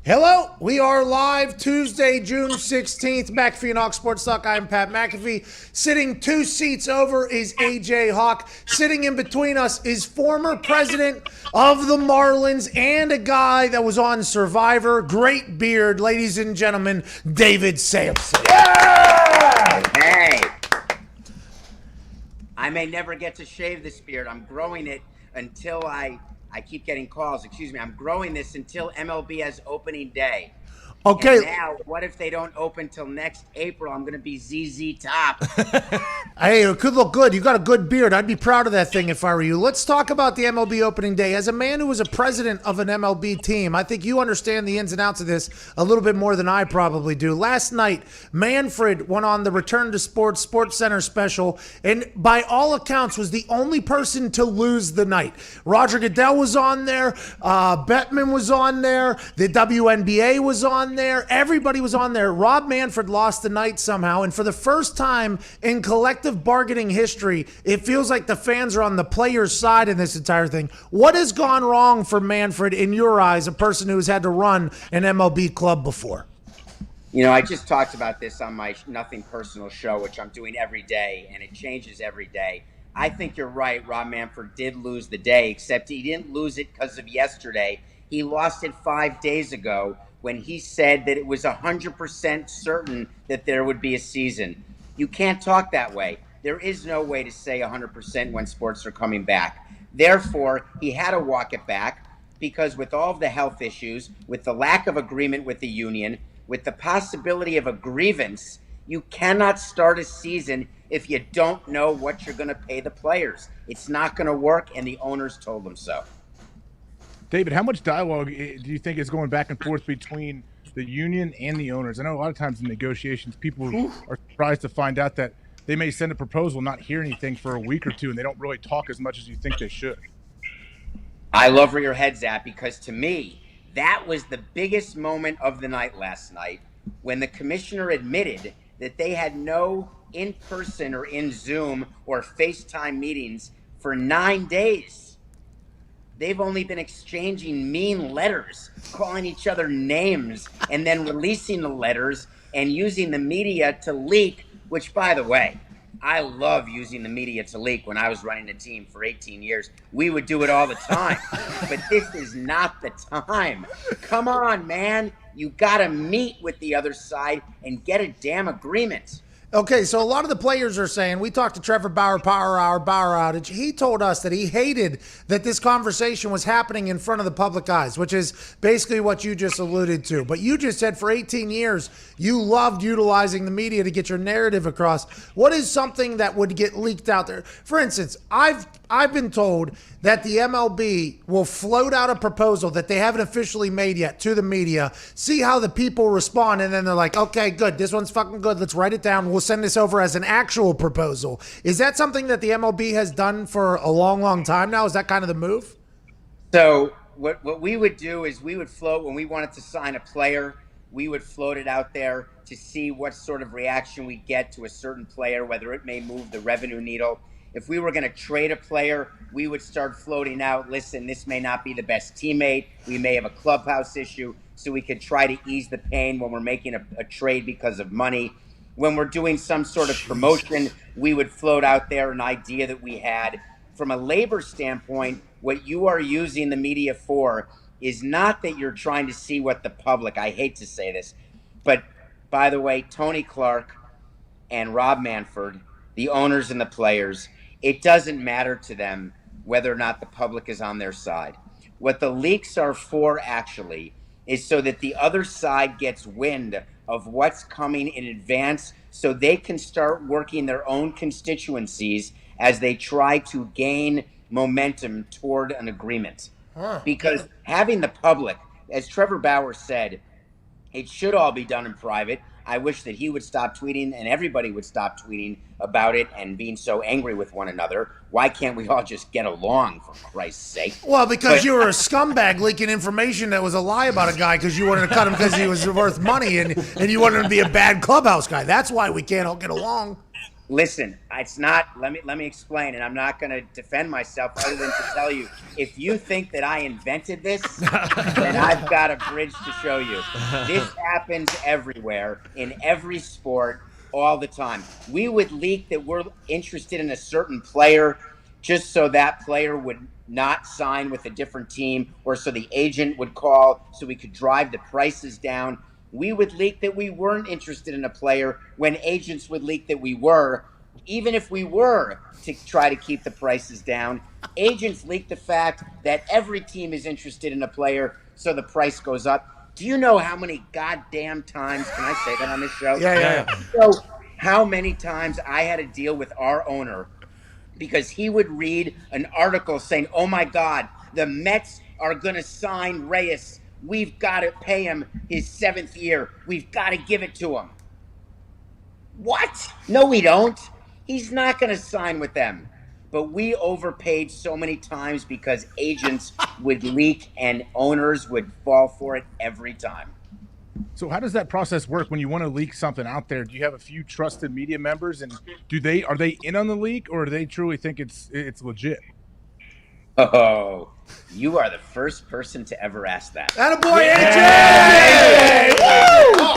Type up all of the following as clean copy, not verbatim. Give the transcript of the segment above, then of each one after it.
Hello, we are live Tuesday, June 16th. McAfee and Hawk Sports Talk. I'm Pat McAfee. Sitting two seats over is AJ Hawk. Sitting in between us is former president of the Marlins and a guy that was on Survivor. Great beard, ladies and gentlemen, David Samson. Yeah! Hey, I may never get to shave this beard. I'm growing it until I keep getting calls. Excuse me. I'm growing this until MLB has opening day. Okay. And now, what if they don't open till next April? I'm going to be ZZ Top. Hey, it could look good. You got a good beard. I'd be proud of that thing if I were you. Let's talk about the MLB opening day. As a man who was a president of an MLB team, I think you understand the ins and outs of this a little bit more than I probably do. Last night, Manfred went on the Return to Sports Center special, and by all accounts was the only person to lose the night. Roger Goodell was on there. Bettman was on there. The WNBA was on there. Everybody was on there. Rob Manfred lost the night somehow, and for the first time in collective bargaining history, it feels like the fans are on the players' side in this entire thing. What has gone wrong for Manfred in your eyes, a person who's had to run an MLB club before? You know, I just talked about this on my Nothing Personal show, which I'm doing every day, and it changes every day. I think you're right. Rob Manfred did lose the day, except he didn't lose it because of yesterday. He lost it 5 days ago when he said that it was 100% certain that there would be a season. You can't talk that way. There is no way to say 100% when sports are coming back. Therefore, he had to walk it back because with all of the health issues, with the lack of agreement with the union, with the possibility of a grievance, you cannot start a season if you don't know what you're going to pay the players. It's not going to work, and the owners told them so. David, how much dialogue do you think is going back and forth between the union and the owners? I know a lot of times in negotiations, people are surprised to find out that they may send a proposal, not hear anything for a week or two, and they don't really talk as much as you think they should. I love where your head's at, because to me, that was the biggest moment of the night last night when the commissioner admitted that they had no in-person or in Zoom or FaceTime meetings for 9 days. They've only been exchanging mean letters, calling each other names, and then releasing the letters and using the media to leak, which, by the way, I love using the media to leak. When I was running a team for 18 years, we would do it all the time. But this is not the time. Come on, man. You got to meet with the other side and get a damn agreement. Okay, so a lot of the players are saying, we talked to Trevor Bauer, Power Outage. He told us that he hated that this conversation was happening in front of the public eyes, which is basically what you just alluded to. But you just said for 18 years, you loved utilizing the media to get your narrative across. What is something that would get leaked out there? For instance, I've been told that the MLB will float out a proposal that they haven't officially made yet to the media, see how the people respond, and then they're like, okay, good, this one's fucking good, let's write it down, we'll send this over as an actual proposal. Is that something that the MLB has done for a long, long time now? Is that kind of the move? So what we would do is we would float, when we wanted to sign a player, we would float it out there to see what sort of reaction we get to a certain player, whether it may move the revenue needle. If we were going to trade a player, we would start floating out, listen, this may not be the best teammate. We may have a clubhouse issue, so we could try to ease the pain when we're making a trade because of money. When we're doing some sort of promotion, we would float out there an idea that we had. From a labor standpoint, what you are using the media for is not that you're trying to see what the public, I hate to say this, but by the way, Tony Clark and Rob Manfred, the owners and the players, it doesn't matter to them whether or not the public is on their side. What the leaks are for, actually, is so that the other side gets wind of what's coming in advance so they can start working their own constituencies as they try to gain momentum toward an agreement. Because having the public, as Trevor Bauer said, it should all be done in private. I wish that he would stop tweeting and everybody would stop tweeting about it and being so angry with one another. Why can't we all just get along, for Christ's sake? Well, because you were a scumbag leaking information that was a lie about a guy because you wanted to cut him because he was worth money and you wanted him to be a bad clubhouse guy. That's why we can't all get along. Listen, it's not. Let me explain, and I'm not going to defend myself other than to tell you, if you think that I invented this, then I've got a bridge to show you. This happens everywhere in every sport all the time. We would leak that we're interested in a certain player just so that player would not sign with a different team, or so the agent would call so we could drive the prices down. We would leak that we weren't interested in a player when agents would leak that we were, even if we were to try to keep the prices down. Agents leak the fact that every team is interested in a player, so the price goes up. Do you know how many goddamn times, can I say that on this show? Yeah. So, how many times I had to deal with our owner because he would read an article saying, "Oh my God, the Mets are going to sign Reyes. We've got to pay him his 7th year. We've got to give it to him." What? No, we don't. He's not going to sign with them. But we overpaid so many times because agents would leak and owners would fall for it every time. So how does that process work when you want to leak something out there? Do you have a few trusted media members, and are they in on the leak, or do they truly think it's legit? Oh, you are the first person to ever ask that. Attaboy, AJ!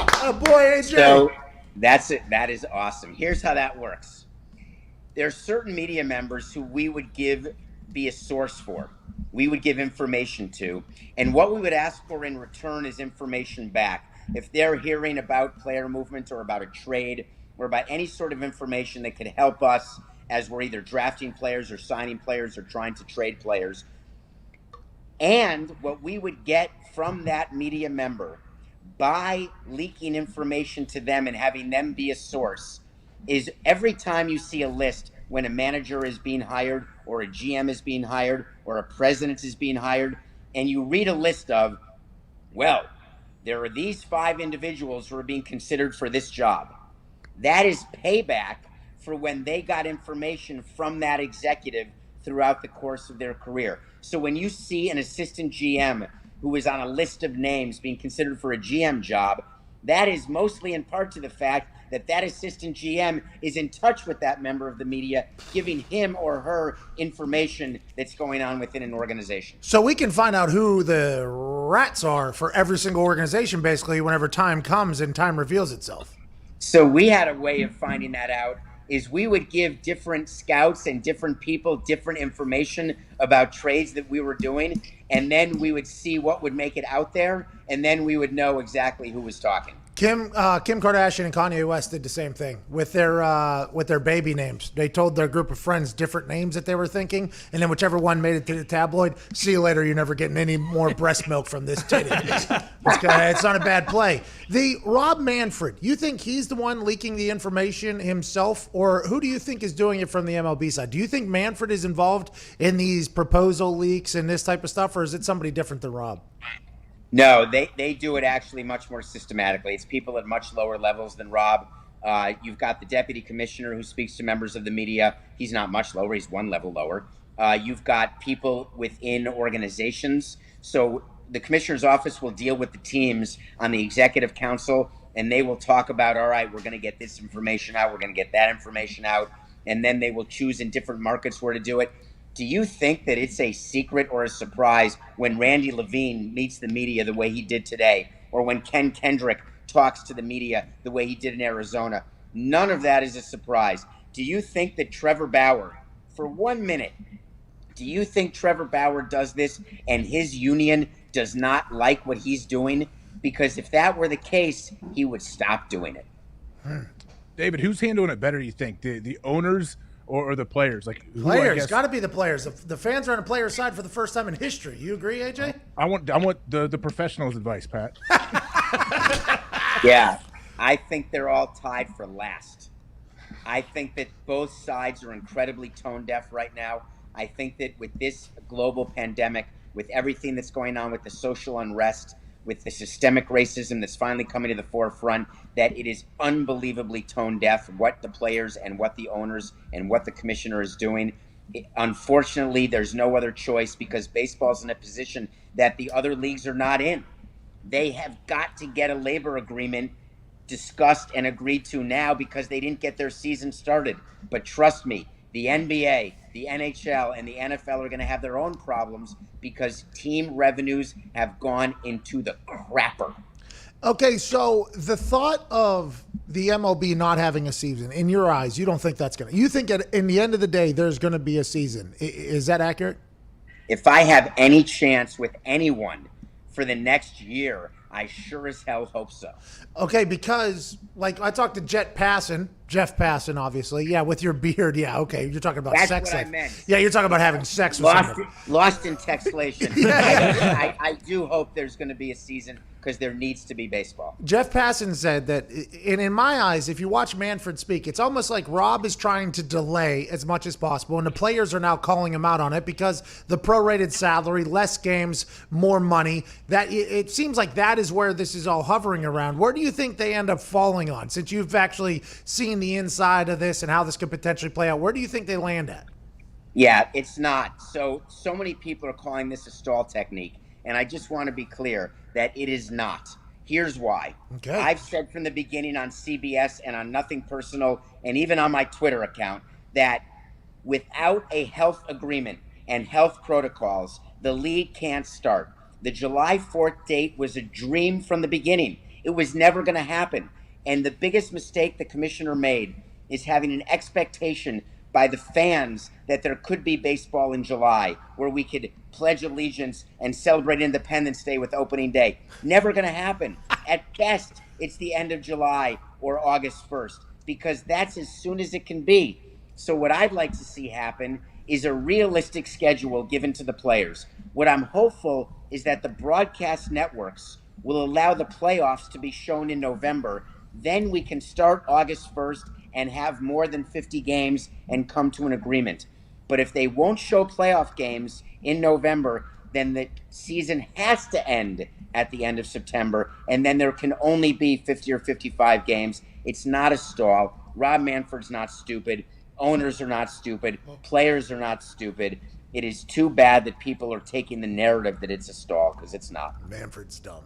Attaboy, AJ! So that's it. That is awesome. Here's how that works. There are certain media members who we would be a source for. We would give information to, and what we would ask for in return is information back. If they're hearing about player movement or about a trade or about any sort of information that could help us as we're either drafting players or signing players or trying to trade players. And what we would get from that media member by leaking information to them and having them be a source is every time you see a list when a manager is being hired or a GM is being hired or a president is being hired, and you read a list of, well, there are these 5 individuals who are being considered for this job. That is payback for when they got information from that executive throughout the course of their career. So when you see an assistant GM who is on a list of names being considered for a GM job, that is mostly in part to the fact that that assistant GM is in touch with that member of the media, giving him or her information that's going on within an organization. So we can find out who the rats are for every single organization, basically, whenever time comes and time reveals itself. So we had a way of finding that out, is we would give different scouts and different people different information about trades that we were doing, and then we would see what would make it out there, and then we would know exactly who was talking. Kim Kardashian and Kanye West did the same thing with their baby names. They told their group of friends different names that they were thinking, and then whichever one made it to the tabloid, see you later, you're never getting any more breast milk from this titty. It's not a bad play. The Rob Manfred, you think he's the one leaking the information himself, or who do you think is doing it from the MLB side? Do you think Manfred is involved in these proposal leaks and this type of stuff, or is it somebody different than Rob? No, they do it actually much more systematically. It's people at much lower levels than Rob. You've got the deputy commissioner who speaks to members of the media. He's not much lower. He's one level lower. You've got people within organizations. So the commissioner's office will deal with the teams on the executive council, and they will talk about, all right, we're going to get this information out. We're going to get that information out. And then they will choose in different markets where to do it. Do you think that it's a secret or a surprise when Randy Levine meets the media the way he did today, or when Ken Kendrick talks to the media the way he did in Arizona? None of that is a surprise. Do you think that Trevor Bauer, for 1 minute, do you think Trevor Bauer does this and his union does not like what he's doing? Because if that were the case, he would stop doing it. David, who's handling it better, you think? The owners or the players? Like players, got to be the players. The fans are on a player's side for the first time in history. You agree, AJ? I want the professionals' advice, Pat. Yeah, I think they're all tied for last. I think that both sides are incredibly tone deaf right now. I think that with this global pandemic, with everything that's going on with the social unrest, with the systemic racism that's finally coming to the forefront, that it is unbelievably tone deaf what the players and what the owners and what the commissioner is doing. Unfortunately, there's no other choice because baseball's in a position that the other leagues are not in. They have got to get a labor agreement discussed and agreed to now because they didn't get their season started. But trust me, the NBA, the NHL, and the NFL are going to have their own problems because team revenues have gone into the crapper. Okay, so the thought of the MLB not having a season, in your eyes, you don't think that's going to – you think in the end of the day there's going to be a season. Is that accurate? If I have any chance with anyone for the next year, I sure as hell hope so. Okay, because like I talked to Jeff Passan, obviously. Yeah, with your beard. Yeah, okay. You're talking about That's sex. what I meant. Yeah, you're talking about having sex with somebody. Lost in textlation. I do hope there's going to be a season because there needs to be baseball. Jeff Passan said that, and in my eyes, if you watch Manfred speak, it's almost like Rob is trying to delay as much as possible, and the players are now calling him out on it because the prorated salary, less games, more money. That it seems like that is where this is all hovering around. Where do you think they end up falling on? Since you've actually seen the inside of this and how this could potentially play out, where do you think they land at? Yeah, it's not. So many people are calling this a stall technique, and I just want to be clear that it is not. Here's why. Okay. I've said from the beginning on CBS and on Nothing Personal and even on my Twitter account that without a health agreement and health protocols, the league can't start. The July 4th date was a dream from the beginning. It was never going to happen. And the biggest mistake the commissioner made is having an expectation by the fans that there could be baseball in July where we could pledge allegiance and celebrate Independence Day with opening day. Never going to happen. At best, it's the end of July or August 1st because that's as soon as it can be. So what I'd like to see happen is a realistic schedule given to the players. What I'm hopeful is that the broadcast networks will allow the playoffs to be shown in November. Then we can start August 1st and have more than 50 games and come to an agreement. But if they won't show playoff games in November, then the season has to end at the end of September, and then there can only be 50 or 55 games. It's not a stall. Rob Manfred's not stupid. Owners are not stupid. Players are not stupid. It is too bad that people are taking the narrative that it's a stall, because it's not. Manfred's dumb.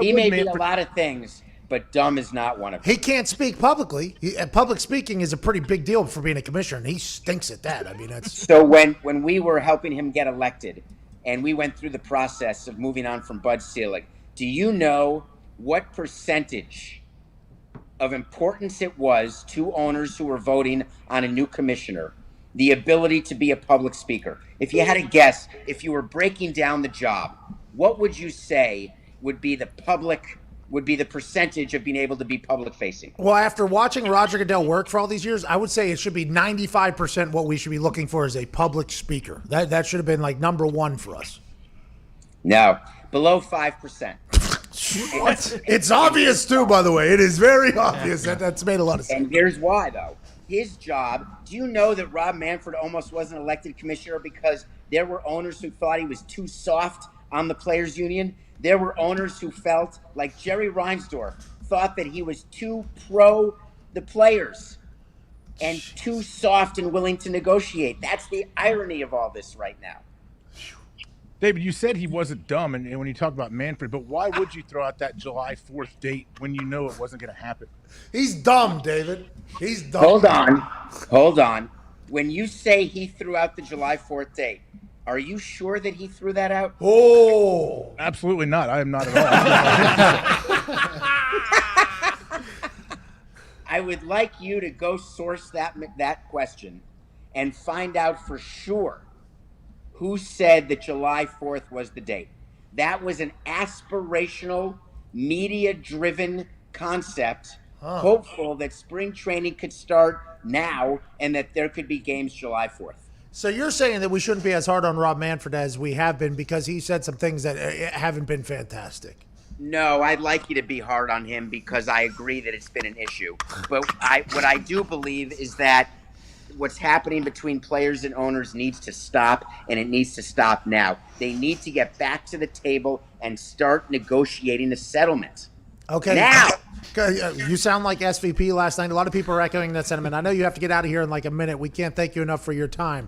He may be a lot of things, but dumb is not one of them. He can't speak publicly. Public speaking is a pretty big deal for being a commissioner, and he stinks at that. I mean, that's so when we were helping him get elected, and we went through the process of moving on from Bud Selig, do you know what percentage of importance it was to owners who were voting on a new commissioner, the ability to be a public speaker? If you had to guess, if you were breaking down the job, what would you say would be the percentage of being able to be public facing? Well, after watching Roger Goodell work for all these years, I would say it should be 95% what we should be looking for is a public speaker. That should have been like number one for us. No, below 5%. It's obvious too, by the way. It is very obvious. That's made a lot of sense. And here's why, though. His job, do you know that Rob Manfred almost wasn't elected commissioner because there were owners who thought he was too soft on the players union? There were owners who felt like Jerry Reinsdorf thought that he was too pro the players and too soft and willing to negotiate. That's the irony of all this right now. David, you said he wasn't dumb, and when you talk about Manfred, but why would you throw out that July 4th date when you know it wasn't going to happen? He's dumb, David. He's dumb. Hold on. When you say he threw out the July 4th date, are you sure that he threw that out? Oh. Absolutely not. I am not at all. I would like you to go source that question and find out for sure who said that July 4th was the date. That was an aspirational, media-driven concept, hopeful that spring training could start now and that there could be games July 4th. So you're saying that we shouldn't be as hard on Rob Manfred as we have been because he said some things that haven't been fantastic. No, I'd like you to be hard on him because I agree that it's been an issue. But what I do believe is that what's happening between players and owners needs to stop, and it needs to stop now. They need to get back to the table and start negotiating a settlement. Okay. Now. You sound like SVP last night. A lot of people are echoing that sentiment. I know you have to get out of here in like a minute. We can't thank you enough for your time.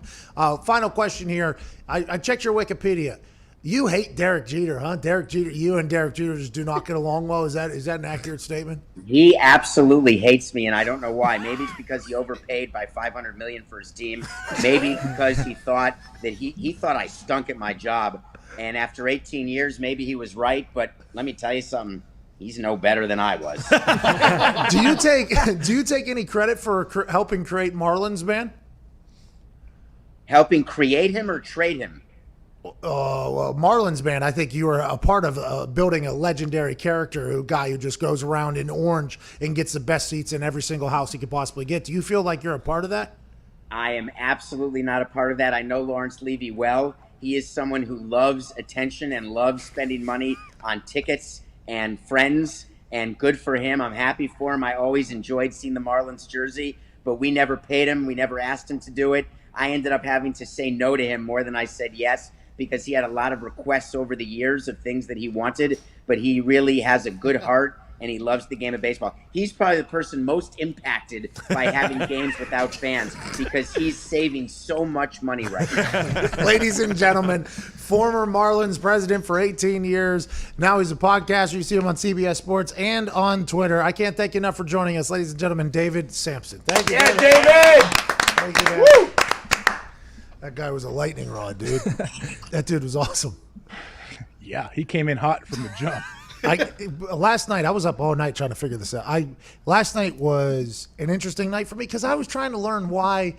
Final question here. I checked your Wikipedia. You hate Derek Jeter, huh? Derek Jeter, you and Derek Jeter just do not get along well. Is that an accurate statement? He absolutely hates me, and I don't know why. Maybe it's because he overpaid by $500 million for his team. Maybe because he thought that he thought I stunk at my job. And after 18 years, maybe he was right. But let me tell you something. He's no better than I was. Do you take any credit for helping create Marlins, man? Helping create him or trade him? Well, Marlins, man, I think you were a part of building a legendary character, a guy who just goes around in orange and gets the best seats in every single house he could possibly get. Do you feel like you're a part of that? I am absolutely not a part of that. I know Lawrence Levy well. He is someone who loves attention and loves spending money on tickets and friends, and good for him. I'm happy for him. I always enjoyed seeing the Marlins jersey, but we never paid him. We never asked him to do it. I ended up having to say no to him more than I said yes, because he had a lot of requests over the years of things that he wanted, but he really has a good heart and he loves the game of baseball. He's probably the person most impacted by having games without fans, because he's saving so much money right now. Ladies and gentlemen, former Marlins president for 18 years. Now he's a podcaster. You see him on CBS Sports and on Twitter. I can't thank you enough for joining us, ladies and gentlemen, David Samson. Thank you. Yeah, David! Thank you, David. Woo! That guy was a lightning rod, dude. That dude was awesome. Yeah, he came in hot from the jump. Last night, I was up all night trying to figure this out. Last night was an interesting night for me because I was trying to learn why.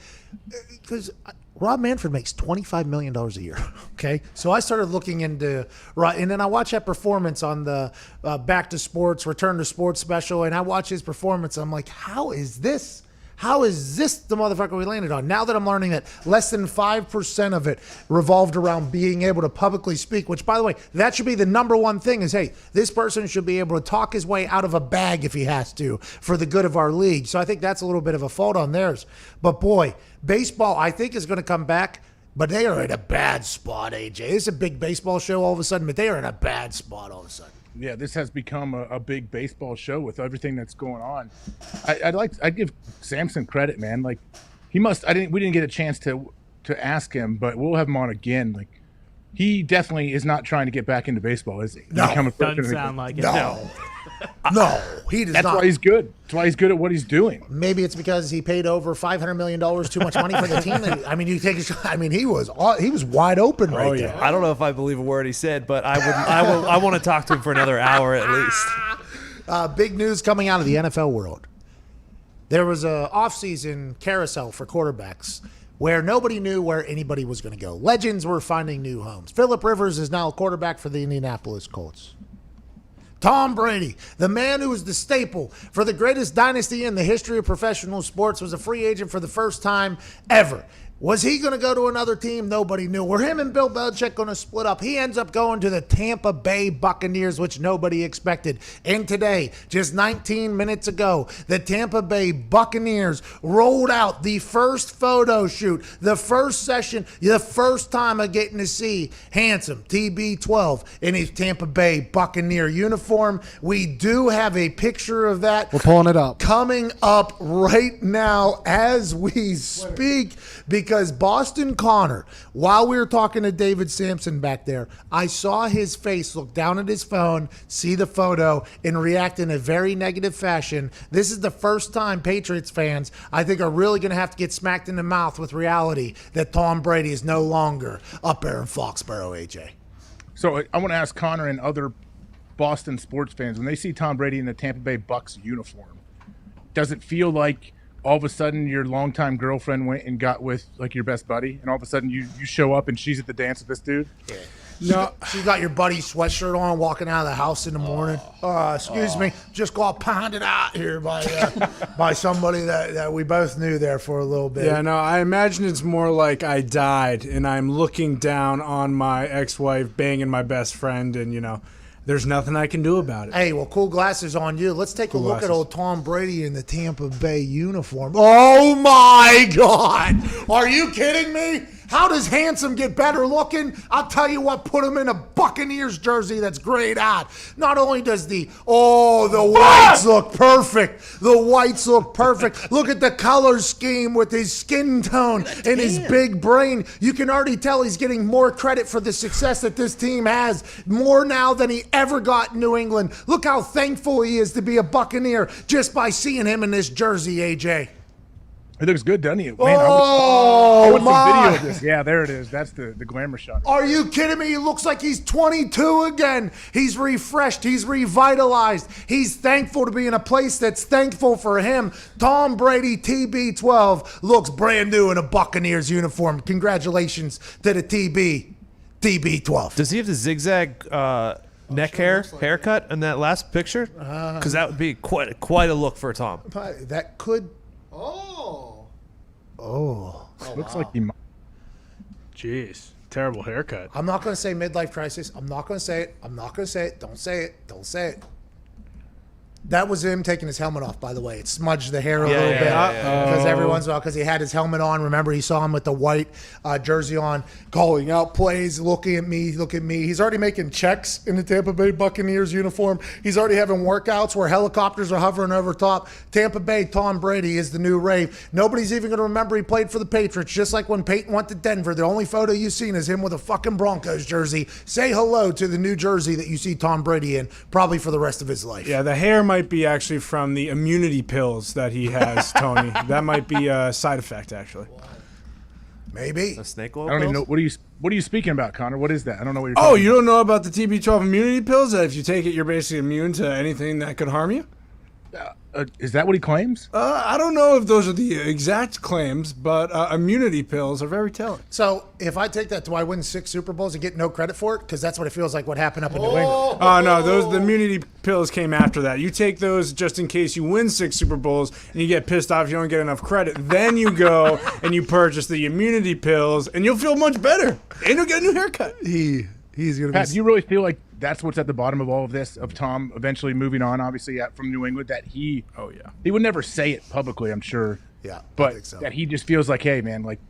Because Rob Manfred makes $25 million a year. Okay, so I started looking into and then I watched that performance on the Back to Sports, Return to Sports special, and I watched his performance. And I'm like, how is this? How is this the motherfucker we landed on? Now that I'm learning that less than 5% of it revolved around being able to publicly speak, which, by the way, that should be the number one thing is, hey, this person should be able to talk his way out of a bag if he has to for the good of our league. So I think that's a little bit of a fault on theirs. But, boy, baseball, I think, is going to come back. But they are in a bad spot, AJ. It's a big baseball show all of a sudden, but they are in a bad spot all of a sudden. Yeah, this has become a big baseball show with everything that's going on. I'd give Samson credit, man. Like, we didn't get a chance to ask him, but we'll have him on again. Like, he definitely is not trying to get back into baseball, is he? No, doesn't sound like it. No. No, he does not. That's why he's good. That's why he's good at what he's doing. Maybe it's because he paid over $500 million too much money for the team. I mean, you take a shot. I mean, he was wide open right there. I don't know if I believe a word he said, but I want to talk to him for another hour at least. Big news coming out of the NFL world. There was a offseason carousel for quarterbacks where nobody knew where anybody was going to go. Legends were finding new homes. Phillip Rivers is now a quarterback for the Indianapolis Colts. Tom Brady, the man who was the staple for the greatest dynasty in the history of professional sports, was a free agent for the first time ever. Was he going to go to another team? Nobody knew. Were him and Bill Belichick going to split up? He ends up going to the Tampa Bay Buccaneers, which nobody expected. And today, just 19 minutes ago, the Tampa Bay Buccaneers rolled out the first photo shoot, the first session, the first time of getting to see handsome TB12 in his Tampa Bay Buccaneer uniform. We do have a picture of that. We're pulling it up. Coming up right now as we speak, because Boston Connor, while we were talking to David Samson back there, I saw his face look down at his phone, see the photo, and react in a very negative fashion. This is the first time Patriots fans, I think, are really going to have to get smacked in the mouth with reality that Tom Brady is no longer up there in Foxborough, AJ. So I want to ask Connor and other Boston sports fans, when they see Tom Brady in the Tampa Bay Bucs uniform, does it feel like all of a sudden your longtime girlfriend went and got with like your best buddy, and all of a sudden you show up and she's at the dance with this dude? Yeah. No, she got your buddy's sweatshirt on, walking out of the house in the morning. Excuse me, just got pounded out here by somebody that we both knew there for a little bit. Yeah, no, I imagine it's more like I died and I'm looking down on my ex-wife banging my best friend, and there's nothing I can do about it. Hey, well, cool glasses on you. Let's take a look at old Tom Brady in the Tampa Bay uniform. Oh, my God. Are you kidding me? How does Handsome get better looking? I'll tell you what, put him in a Buccaneers jersey that's grayed out. Not only does the whites look perfect. The whites look perfect. Look at the color scheme with his skin tone and his big brain. You can already tell he's getting more credit for the success that this team has, more now than he ever got in New England. Look how thankful he is to be a Buccaneer just by seeing him in this jersey, AJ. It looks good, doesn't he? Man, Oh, I want my. some video of this. Yeah, there it is. That's the glamour shot. Are you kidding me? He looks like he's 22 again. He's refreshed. He's revitalized. He's thankful to be in a place that's thankful for him. Tom Brady, TB12, looks brand new in a Buccaneers uniform. Congratulations to the TB12. Does he have the zigzag neck haircut in that last picture? Because that would be quite a look for Tom. That could... Looks like he might. Jeez, terrible haircut. I'm not going to say midlife crisis. I'm not going to say it. I'm not going to say it. Don't say it. Don't say it. That was him taking his helmet off, by the way. It smudged the hair a little bit because every once in a while, because he had his helmet on. Remember, he saw him with the white jersey on, calling out plays, looking at me, look at me. He's already making checks in the Tampa Bay Buccaneers uniform. He's already having workouts where helicopters are hovering over top. Tampa Bay, Tom Brady is the new rave. Nobody's even going to remember he played for the Patriots, just like when Peyton went to Denver. The only photo you've seen is him with a fucking Broncos jersey. Say hello to the new jersey that you see Tom Brady in, probably for the rest of his life. Yeah, the hair might be actually from the immunity pills that he has, Tony. That might be a side effect, actually. Maybe. A snake oil. I don't even know. pills? What are you speaking about, Connor? What is that? I don't know what you're Oh, talking you don't know about the TB12 immunity pills? That if you take it, you're basically immune to anything that could harm you? Is that what he claims? I don't know if those are the exact claims, but immunity pills are very telling. So if I take that, do I win 6 Super Bowls and get no credit for it? Because that's what it feels like what happened up in New England. Oh, no, the immunity pills came after that. You take those just in case you win 6 Super Bowls and you get pissed off you don't get enough credit. Then you go and you purchase the immunity pills and you'll feel much better. And you'll get a new haircut. He's going to Pat, do you really feel like that's what's at the bottom of all of this, of Tom eventually moving on, obviously, from New England, that he would never say it publicly, I'm sure. Yeah, I but think so. that he just feels like, hey, man, like,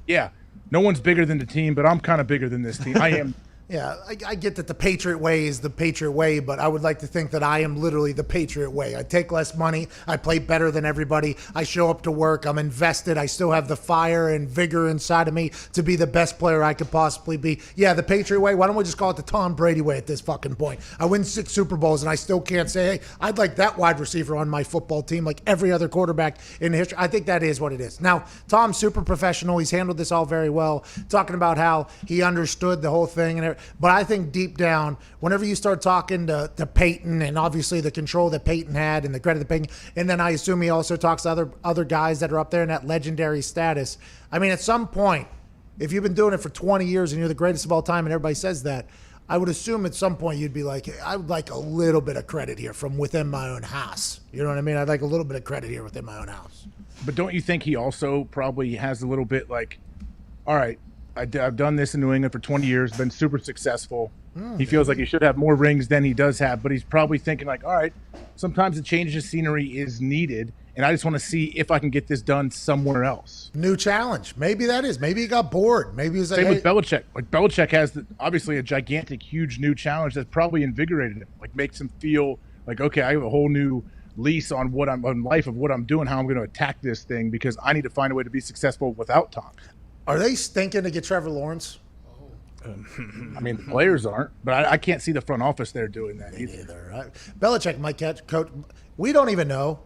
yeah, no one's bigger than the team, but I'm kind of bigger than this team. I am. Yeah, I get that the Patriot way is the Patriot way, but I would like to think that I am literally the Patriot way. I take less money. I play better than everybody. I show up to work. I'm invested. I still have the fire and vigor inside of me to be the best player I could possibly be. Yeah, the Patriot way. Why don't we just call it the Tom Brady way at this fucking point? I win 6 Super Bowls, and I still can't say, hey, I'd like that wide receiver on my football team like every other quarterback in history. I think that is what it is. Now, Tom's super professional. He's handled this all very well, talking about how he understood the whole thing and everything. But I think deep down, whenever you start talking to Peyton and obviously the control that Peyton had and the credit that Peyton, and then I assume he also talks to other guys that are up there in that legendary status. I mean, at some point, if you've been doing it for 20 years and you're the greatest of all time and everybody says that, I would assume at some point you'd be like, hey, I would like a little bit of credit here from within my own house. You know what I mean? I'd like a little bit of credit here within my own house. But don't you think he also probably has a little bit like, all right, I've done this in New England for 20 years, been super successful. He feels like he should have more rings than he does have, but he's probably thinking like, all right, sometimes a change of scenery is needed, and I just want to see if I can get this done somewhere else. New challenge. Maybe that is. Maybe he got bored. Maybe he's like, Same hey, with Belichick. Like Belichick has obviously a gigantic, huge new challenge that's probably invigorated him. Like makes him feel like, okay, I have a whole new lease on on life of what I'm doing, how I'm going to attack this thing, because I need to find a way to be successful without Tom. Are they stinking to get Trevor Lawrence? I mean, the players aren't, but I can't see the front office there doing that either. Either. Belichick might catch coach. We don't even know.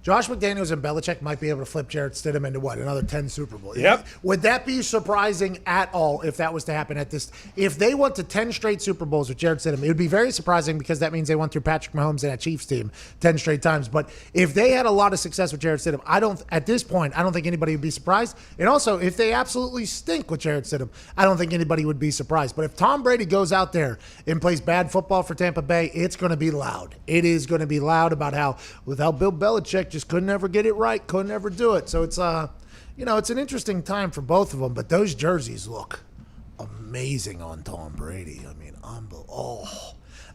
Josh McDaniels and Belichick might be able to flip Jarrett Stidham into what, another 10 Super Bowls. Yep. Would that be surprising at all if that was to happen at this? If they went to 10 straight Super Bowls with Jarrett Stidham, it would be very surprising because that means they went through Patrick Mahomes and that Chiefs team 10 straight times. But if they had a lot of success with Jarrett Stidham, at this point, I don't think anybody would be surprised. And also, if they absolutely stink with Jarrett Stidham, I don't think anybody would be surprised. But if Tom Brady goes out there and plays bad football for Tampa Bay, it's going to be loud. It is going to be loud about how without Bill Belichick, just couldn't ever get it right, couldn't ever do it. So it's it's an interesting time for both of them, but those jerseys look amazing on Tom Brady. I mean,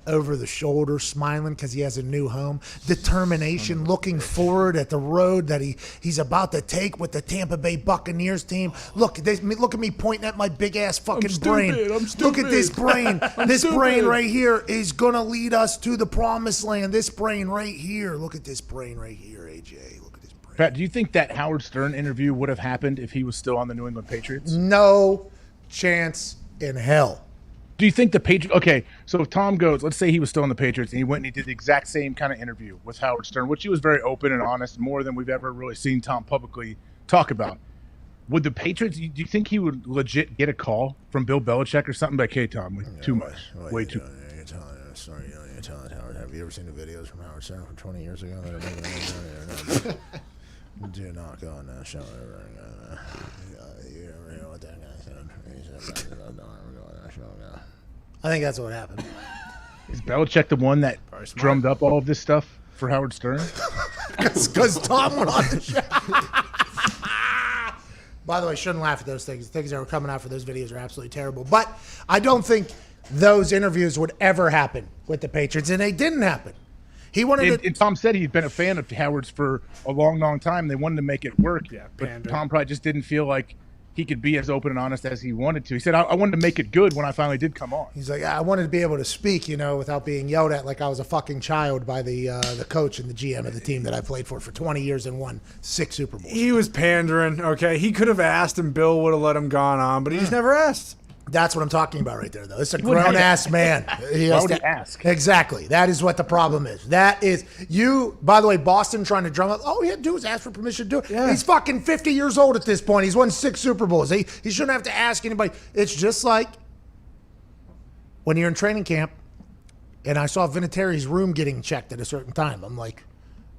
over the shoulder, smiling because he has a new home, determination, looking forward at the road that he's about to take with the Tampa Bay Buccaneers team. Look at me pointing at my big ass fucking brain. Look at this brain. This brain right here is gonna lead us to the promised land. This brain right here. Look at this brain right here, AJ. Look at this brain. Pat, do you think that Howard Stern interview would have happened if he was still on the New England Patriots? No chance in hell. Do you think the Patriots? Okay, so if Tom goes, let's say he was still in the Patriots and he went and he did the exact same kind of interview with Howard Stern, which he was very open and honest, more than we've ever really seen Tom publicly talk about. Would the Patriots? Do you think he would legit get a call from Bill Belichick or something like, "Hey Tom, too much, way too"? Sorry, you're telling Howard. Have you ever seen the videos from Howard Stern from 20 years ago? Do not go on that show. You ever hear what that guy said? He said, "Don't ever go on that show." I think that's what happened. Is Belichick the one that drummed up all of this stuff for Howard Stern? Because Tom went on the show. By the way, shouldn't laugh at those things. The things that were coming out for those videos are absolutely terrible. But I don't think those interviews would ever happen with the Patriots, and they didn't happen. He wanted to. And Tom said he'd been a fan of Howard's for a long, long time. They wanted to make it work. Yeah, but Tom probably just didn't feel like he could be as open and honest as he wanted to. He said, I wanted to make it good when I finally did come on. He's like, I wanted to be able to speak, without being yelled at like I was a fucking child by the coach and the GM of the team that I played for 20 years and won 6 Super Bowls. He was pandering, okay? He could have asked and Bill would have let him gone on, but he just never asked. That's what I'm talking about right there, though. It's a grown-ass man. Why would he ask? Exactly. That is what the problem is. That is you. By the way, Boston trying to drum up. All he had to do was ask for permission to do it. Yeah. He's fucking 50 years old at this point. He's won 6 Super Bowls. He shouldn't have to ask anybody. It's just like when you're in training camp and I saw Vinatieri's room getting checked at a certain time. I'm like,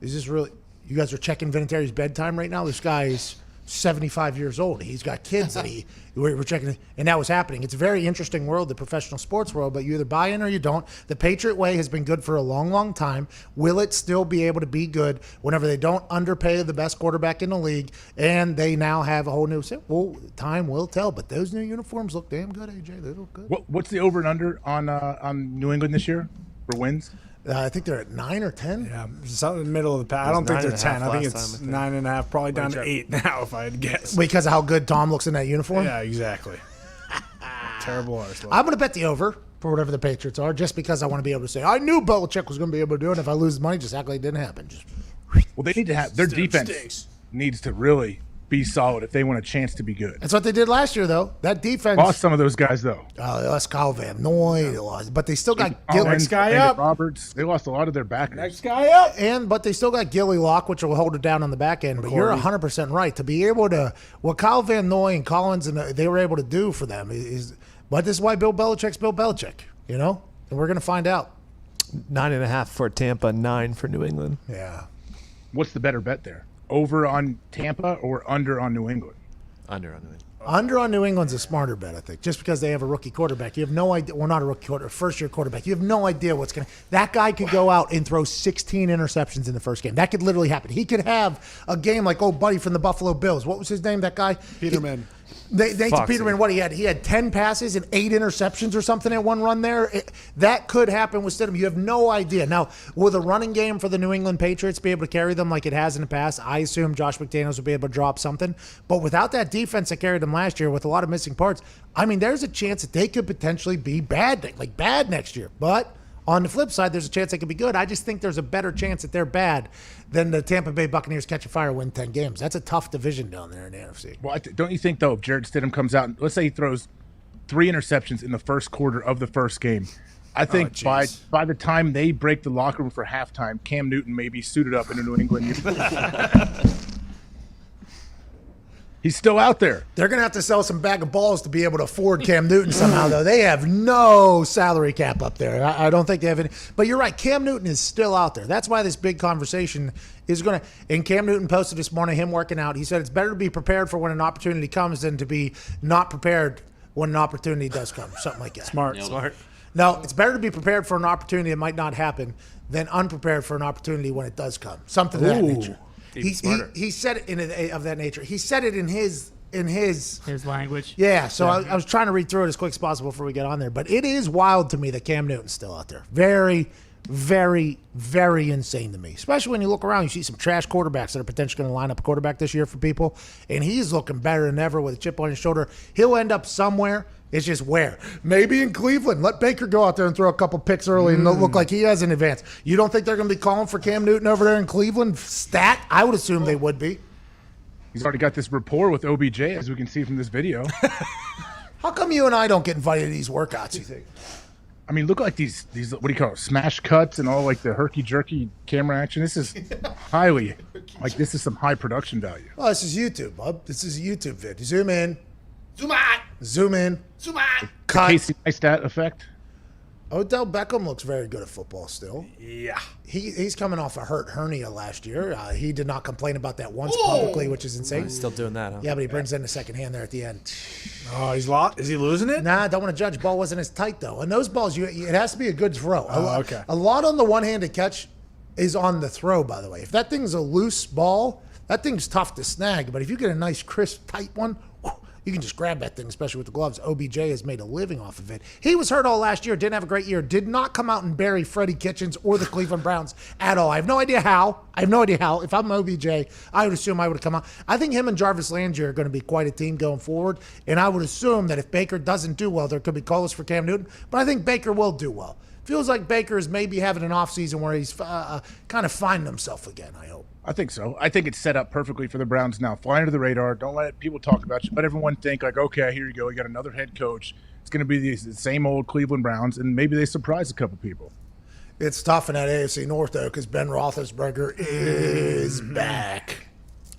is this really? You guys are checking Vinatieri's bedtime right now? This guy is 75 years old. He's got kids that we're checking, and that was happening. It's a very interesting world, the professional sports world, but you either buy in or you don't. The Patriot way has been good for a long, long time. Will it still be able to be good whenever they don't underpay the best quarterback in the league, and they now have a whole new set? Well, time will tell, but those new uniforms look damn good, AJ. They look good. What's the over and under on New England this year for wins? I think they're at 9 or 10. Yeah, something in the middle of the pack. I don't think they're 10. I think it's 9.5, 9.5, probably down to 8 now, if I had to guess. Because of how good Tom looks in that uniform? Yeah, exactly. Terrible arse. I'm going to bet the over for whatever the Patriots are, just because I want to be able to say, I knew Belichick was going to be able to do it. If I lose money, just act like it didn't happen. Just Well, they need to have their defense needs to really be solid if they want a chance to be good. That's what they did last year, though. That defense Lost some of those guys though. They lost Kyle Van Noy, they lost, but they still got Collins, guy David up. Roberts. They lost a lot of their backers. Next guy up. but they still got Gilly Lock, which will hold it down on the back end. But you're 100% right. To be able to what Kyle Van Noy and Collins and they were able to do for them is. But this is why Bill Belichick's Bill Belichick, and we're going to find out. 9.5 for Tampa, 9 for New England. Yeah. What's the better bet there? Over on Tampa or under on New England? Under on New England. Under on New England's a smarter bet, I think, just because they have a rookie quarterback. You have no idea. Well, not a rookie quarterback, first-year quarterback. You have no idea what's going to – that guy could go out and throw 16 interceptions in the first game. That could literally happen. He could have a game like old buddy from the Buffalo Bills. What was his name, that guy? Peterman. Nathan Peterman, what he had 10 passes and 8 interceptions or something at one run there. That could happen with Stidham. You have no idea. Now, will the running game for the New England Patriots be able to carry them like it has in the past? I assume Josh McDaniels will be able to drop something. But without that defense that carried them last year with a lot of missing parts, I mean, there's a chance that they could potentially be bad next year. But on the flip side, there's a chance they could be good. I just think there's a better chance that they're bad than the Tampa Bay Buccaneers catch a fire, win 10 games. That's a tough division down there in the NFC. Well, don't you think, though, if Jarrett Stidham comes out, and let's say he throws 3 interceptions in the first quarter of the first game, I think by the time they break the locker room for halftime, Cam Newton may be suited up in a New England uniform. He's still out there. They're going to have to sell some bag of balls to be able to afford Cam Newton somehow, though. They have no salary cap up there. I don't think they have any. But you're right. Cam Newton is still out there. That's why this big conversation is going to – and Cam Newton posted this morning, him working out. He said it's better to be prepared for when an opportunity comes than to be not prepared when an opportunity does come, something like that. Smart. No, it's better to be prepared for an opportunity that might not happen than unprepared for an opportunity when it does come. Something of that nature. He said it of that nature. He said it in his in his language. Yeah, so I was trying to read through it as quick as possible before we get on there. But it is wild to me that Cam Newton's still out there. Very, very, very insane to me. Especially when you look around, you see some trash quarterbacks that are potentially going to line up a quarterback this year for people. And he's looking better than ever with a chip on his shoulder. He'll end up somewhere. It's just where. Maybe in Cleveland. Let Baker go out there and throw a couple picks early and look like he has an advance. You don't think they're going to be calling for Cam Newton over there in Cleveland? Stat? I would assume they would be. He's already got this rapport with OBJ, as we can see from this video. How come you and I don't get invited to these workouts, you think? I mean, look like these what do you call it, smash cuts and all like the herky-jerky camera action. This is highly, like this is some high production value. Oh, this is YouTube, bub. This is a YouTube vid. Zoom in. Zoom out. Zoom in. Zoom out. Cut. Casey Neistat effect. Odell Beckham looks very good at football still. Yeah. He's coming off a hurt hernia last year. He did not complain about that once publicly, which is insane. Still doing that, huh? Yeah, but he brings in the second hand there at the end. Oh, he's lost. Is he losing it? Nah, don't want to judge. Ball wasn't as tight, though. And those balls, it has to be a good throw. Okay. A lot on the one-handed catch is on the throw, by the way. If that thing's a loose ball, that thing's tough to snag. But if you get a nice, crisp, tight one, you can just grab that thing, especially with the gloves. OBJ has made a living off of it. He was hurt all last year, didn't have a great year, did not come out and bury Freddie Kitchens or the Cleveland Browns at all. I have no idea how. If I'm OBJ, I would assume I would have come out. I think him and Jarvis Landry are going to be quite a team going forward, and I would assume that if Baker doesn't do well, there could be calls for Cam Newton, but I think Baker will do well. Feels like Baker is maybe having an offseason where he's kind of finding himself again, I hope. I think so. I think it's set up perfectly for the Browns now. Fly under the radar. Don't let people talk about you. Let everyone think like, okay, here you go. We got another head coach. It's going to be the same old Cleveland Browns, and maybe they surprise a couple people. It's tough in that AFC North, though, because Ben Roethlisberger is back.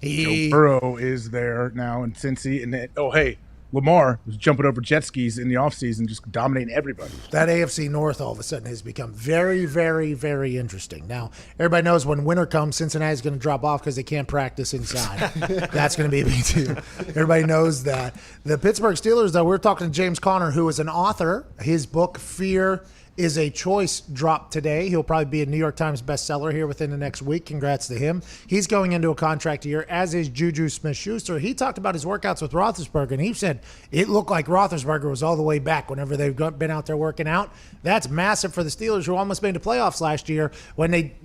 Joe Burrow is there now in Cincy. And then, hey, Lamar was jumping over jet skis in the offseason, just dominating everybody. That AFC North all of a sudden has become very, very, very interesting. Now, everybody knows when winter comes, Cincinnati's going to drop off because they can't practice inside. That's going to be a big deal. Everybody knows that. The Pittsburgh Steelers, though, we're talking to James Conner, who is an author. His book, Fear is a Choice, dropped today. He'll probably be a New York Times bestseller here within the next week. Congrats to him. He's going into a contract year, as is Juju Smith-Schuster. He talked about his workouts with Roethlisberger, and he said it looked like Roethlisberger was all the way back whenever they've been out there working out. That's massive for the Steelers, who almost made the playoffs last year when they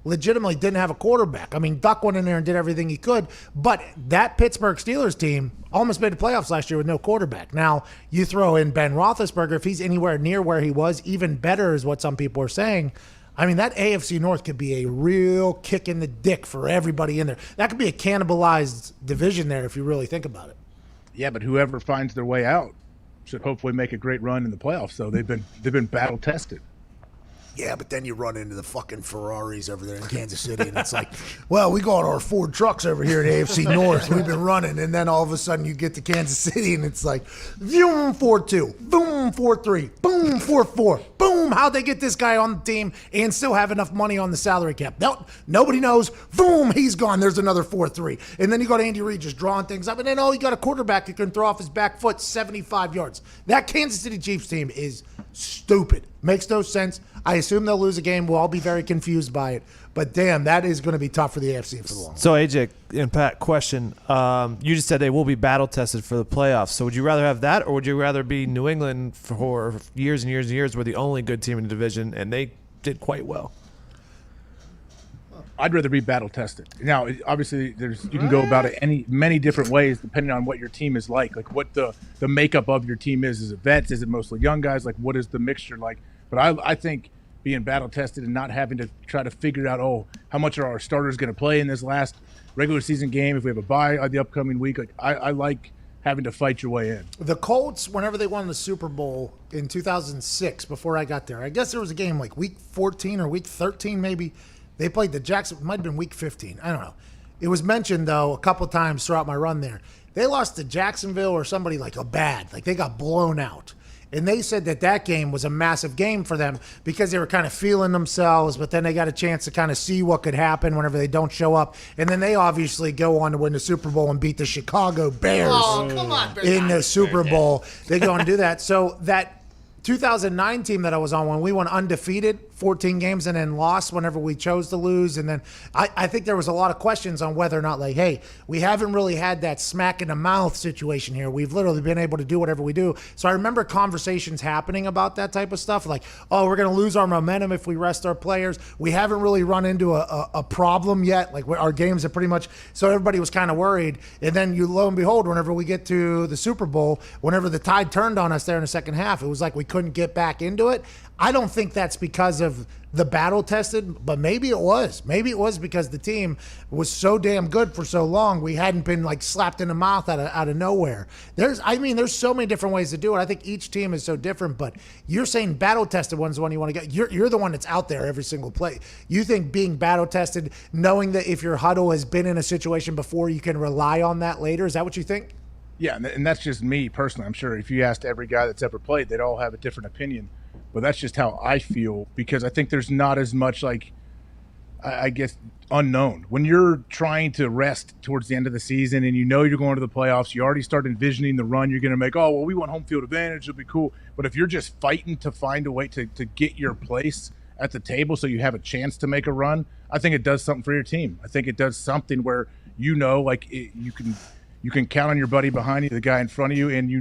legitimately didn't have a quarterback. I mean, Duck went in there and did everything he could, but that Pittsburgh Steelers team almost made the playoffs last year with no quarterback. Now, you throw in Ben Roethlisberger, if he's anywhere near where he was, even better is what some people are saying. I mean, that AFC North could be a real kick in the dick for everybody in there. That could be a cannibalized division there if you really think about it. Yeah, but whoever finds their way out should hopefully make a great run in the playoffs. So they've been battle tested. Yeah, but then you run into the fucking Ferraris over there in Kansas City, and it's like, well, we got our Ford trucks over here at AFC North. We've been running, and then all of a sudden you get to Kansas City, and it's like, boom, 4-2, boom, 4-3, boom, 4-4, boom. How'd they get this guy on the team and still have enough money on the salary cap? Nobody knows. Boom, he's gone. There's another 4-3. And then you got Andy Reid just drawing things up, and then, you got a quarterback who can throw off his back foot 75 yards. That Kansas City Chiefs team is stupid. Makes no sense. I assume they'll lose a game. We'll all be very confused by it. But damn, that is going to be tough for the AFC for the long. So AJ and Pat, question: you just said they will be battle tested for the playoffs. So would you rather have that, or would you rather be New England for years and years and years, were the only good team in the division and they did quite well? I'd rather be battle tested. Now, obviously, you can go about it many different ways depending on what your team is like what the makeup of your team is. Is it vets? Is it mostly young guys? Like, what is the mixture like? But I think being battle tested and not having to try to figure out, how much are our starters going to play in this last regular season game if we have a bye the upcoming week. Like, I like having to fight your way in. The Colts, whenever they won the Super Bowl in 2006, before I got there, I guess there was a game like week 14 or week 13 maybe. They played the Jackson. It might have been week 15. I don't know. It was mentioned, though, a couple times throughout my run there. They lost to Jacksonville or somebody like they got blown out. And they said that game was a massive game for them because they were kind of feeling themselves, but then they got a chance to kind of see what could happen whenever they don't show up. And then they obviously go on to win the Super Bowl and beat the Chicago Bears Oh, come on, Bears. in the Super Bowl. They go on to do that. So that 2009 team that I was on when we went undefeated, 14 games, and then lost whenever we chose to lose. And then I think there was a lot of questions on whether or not, like, hey, we haven't really had that smack in the mouth situation here. We've literally been able to do whatever we do. So I remember conversations happening about that type of stuff, like, oh, we're going to lose our momentum if we rest our players. We haven't really run into a problem yet. Like, our games are pretty much, so everybody was kind of worried. And then lo and behold, whenever we get to the Super Bowl, whenever the tide turned on us there in the second half, it was like we couldn't get back into it. I don't think that's because of the battle tested, but maybe it was. Maybe it was because the team was so damn good for so long. We hadn't been like slapped in the mouth out of nowhere. There's so many different ways to do it. I think each team is so different, but you're saying battle tested one's the one you want to get. You're the one that's out there every single play. You think being battle tested, knowing that if your huddle has been in a situation before, you can rely on that later. Is that what you think? Yeah, and that's just me personally. I'm sure if you asked every guy that's ever played, they'd all have a different opinion. But that's just how I feel, because I think there's not as much, like, I guess, unknown. When you're trying to rest towards the end of the season and you know you're going to the playoffs, you already start envisioning the run you're going to make. Oh, well, we want home field advantage. It'll be cool. But if you're just fighting to find a way to get your place at the table so you have a chance to make a run, I think it does something for your team. I think it does something where, you can count on your buddy behind you, the guy in front of you, and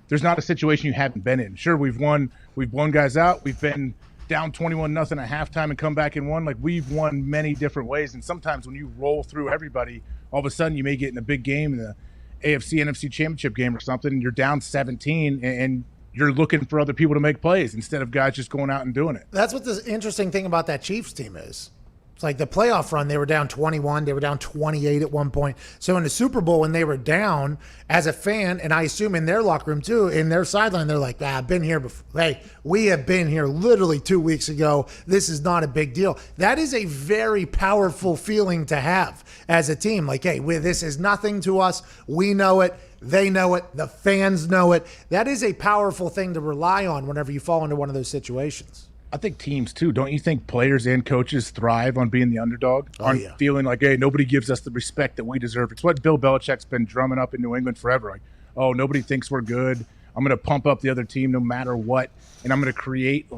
there's not a situation you haven't been in. Sure, we've blown guys out. We've been down 21-0 at halftime and come back and won. Like, we've won many different ways. And sometimes when you roll through everybody, all of a sudden you may get in a big game in the AFC, NFC championship game or something, and you're down 17 and you're looking for other people to make plays instead of guys just going out and doing it. That's what the interesting thing about that Chiefs team is. It's like the playoff run, they were down 21. They were down 28 at one point. So in the Super Bowl, when they were down, as a fan, and I assume in their locker room too, in their sideline, they're like, I've been here before. Hey, we have been here literally 2 weeks ago. This is not a big deal. That is a very powerful feeling to have as a team. Like, hey, this is nothing to us. We know it. They know it. The fans know it. That is a powerful thing to rely on whenever you fall into one of those situations. I think teams too. Don't you think players and coaches thrive on being the underdog? On feeling like, hey, nobody gives us the respect that we deserve. It's what Bill Belichick's been drumming up in New England forever. Like, oh, nobody thinks we're good. I'm going to pump up the other team no matter what, and I'm going to create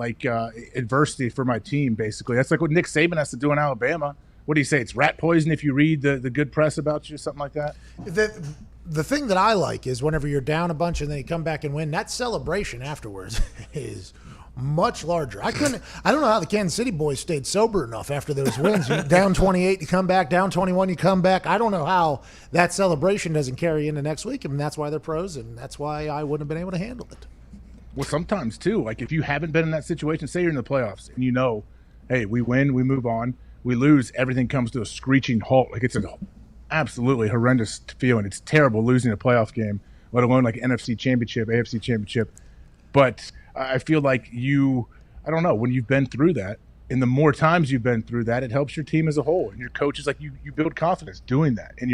adversity for my team. Basically, that's like what Nick Saban has to do in Alabama. What do you say? It's rat poison if you read the good press about you, something like that. The thing that I like is whenever you're down a bunch and then you come back and win, that celebration afterwards is much larger. I don't know how the Kansas City boys stayed sober enough after those wins. You down 28, you come back, down 21, you come back. I don't know how that celebration doesn't carry into next week. I mean, that's why they're pros, and that's why I wouldn't have been able to handle it. Well, sometimes too, like if you haven't been in that situation, say you're in the playoffs and you know, hey, we win, we move on, we lose, everything comes to a screeching halt. Like, it's an absolutely horrendous feeling. It's terrible losing a playoff game, let alone like NFC championship, AFC championship. But I feel like I don't know, when you've been through that, and the more times you've been through that, it helps your team as a whole. And your coach is like, you build confidence doing that. And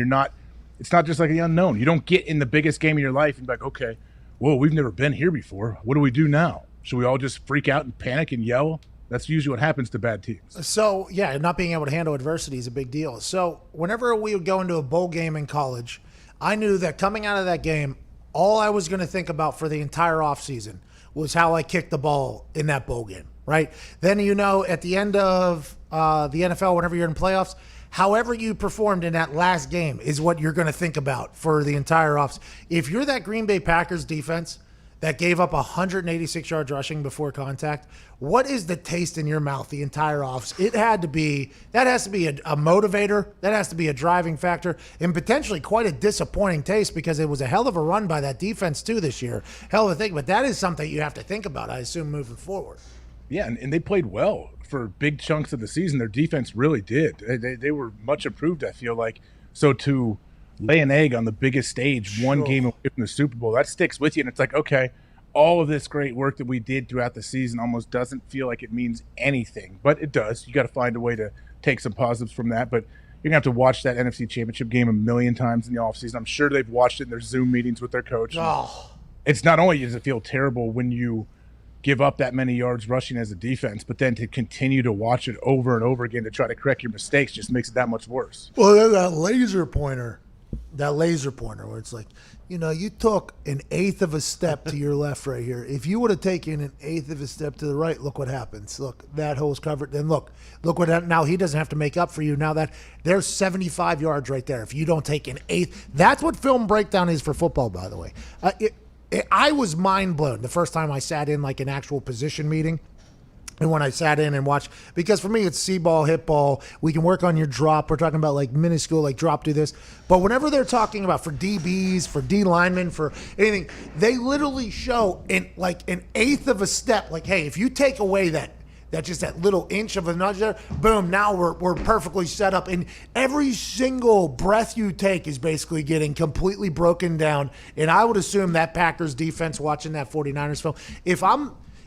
it's not just like the unknown. You don't get in the biggest game of your life and be like, okay, whoa, we've never been here before. What do we do now? Should we all just freak out and panic and yell? That's usually what happens to bad teams. So, yeah, not being able to handle adversity is a big deal. So whenever we would go into a bowl game in college, I knew that coming out of that game, all I was going to think about for the entire offseason was how I kicked the ball in that bowl game, right? Then, at the end of the NFL, whenever you're in playoffs, however you performed in that last game is what you're going to think about for the entire offseason. If you're that Green Bay Packers defense that gave up 186 yards rushing before contact, what is the taste in your mouth the entire offseason? That has to be a motivator. That has to be a driving factor, and potentially quite a disappointing taste, because it was a hell of a run by that defense too this year. Hell of a thing, but that is something you have to think about, I assume, moving forward. Yeah, and they played well for big chunks of the season. Their defense really did. They were much improved, I feel like. So to lay an egg on the biggest stage, one game away from the Super Bowl, that sticks with you. And it's like, okay, all of this great work that we did throughout the season almost doesn't feel like it means anything, but it does. You got to find a way to take some positives from that. But you're going to have to watch that NFC Championship game a million times in the offseason. I'm sure they've watched it in their Zoom meetings with their coach. Oh. It's not only does it feel terrible when you give up that many yards rushing as a defense, but then to continue to watch it over and over again to try to correct your mistakes just makes it that much worse. Well, that laser pointer that laser pointer where it's like, you took an eighth of a step to your left right here. If you would have taken an eighth of a step to the right, look what happens. Look, that hole's covered. Then look what now he doesn't have to make up for you. Now that there's 75 yards right there. If you don't take an eighth, that's what film breakdown is for football, by the way. I was mind blown the first time I sat in like an actual position meeting. And when I sat in and watched, because for me it's see ball, hit ball. We can work on your drop. We're talking about like minuscule, like drop, do this. But whenever they're talking about for DBs, for D linemen, for anything, they literally show in like an eighth of a step. Like, hey, if you take away that just that little inch of a nudge there, boom, now we're perfectly set up. And every single breath you take is basically getting completely broken down. And I would assume that Packers defense watching that 49ers film,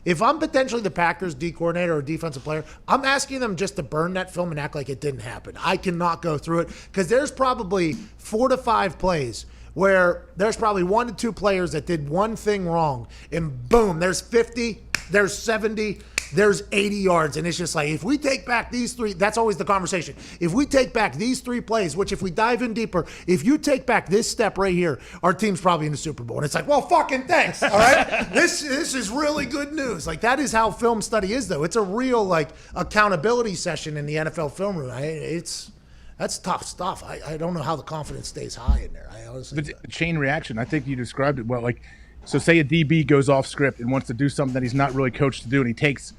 if I'm potentially the Packers D coordinator or defensive player, I'm asking them just to burn that film and act like it didn't happen. I cannot go through it because there's probably 4 to 5 plays where there's probably 1 to 2 players that did one thing wrong, and boom, there's 50, there's 70, there's 80 yards. And it's just like, if we take back these 3, that's always the conversation. If we take back these 3 plays, which if we dive in deeper, if you take back this step right here, our team's probably in the Super Bowl. And it's like, well, fucking thanks. All right. This is really good news. Like, that is how film study is, though. It's a real like accountability session in the NFL film room. That's tough stuff. I don't know how the confidence stays high in there. I honestly. The chain reaction. I think you described it well. Like, so say a DB goes off script and wants to do something that he's not really coached to do, and he takes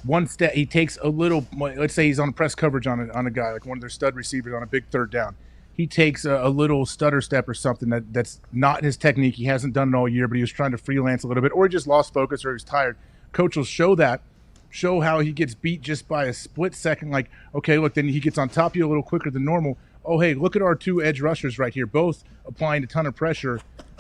one step. He takes a little. Let's say he's on press coverage on a guy, like one of their stud receivers on a big third down. He takes a little stutter step or something that's not his technique. He hasn't done it all year, but he was trying to freelance a little bit, or he just lost focus, or he's tired. Coach will show how he gets beat just by a split second. Like, okay, look, then he gets on top of you a little quicker than normal. Oh, hey, look at our 2 edge rushers right here, both applying a ton of pressure.